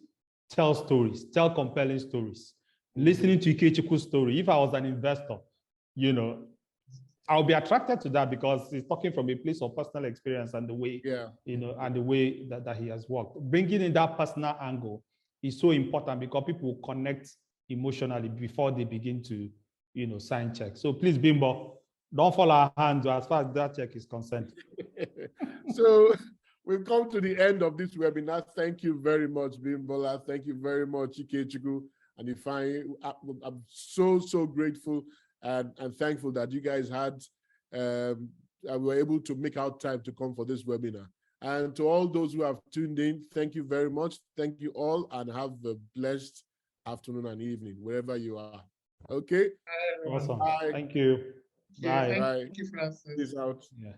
tell stories, tell compelling stories. Listening to Ikechukwu's story, if I was an investor, I'll be attracted to that because he's talking from a place of personal experience and the way, and the way that he has worked. Bringing in that personal angle is so important because people connect emotionally before they begin to, sign checks. So please, Bimbo, don't fall our hands as far as that check is concerned. So we've come to the end of this webinar. Thank you very much, Abimbola. Thank you very much, Ikechukwu and Ifeanyi. I'm so grateful and thankful that you guys had were able to make out time to come for this webinar. And to all those who have tuned in, thank you very much. Thank you all, and have a blessed afternoon and evening wherever you are. Okay. Awesome. Bye. Thank you. Bye. Thank you, Francis. Peace out. Yeah.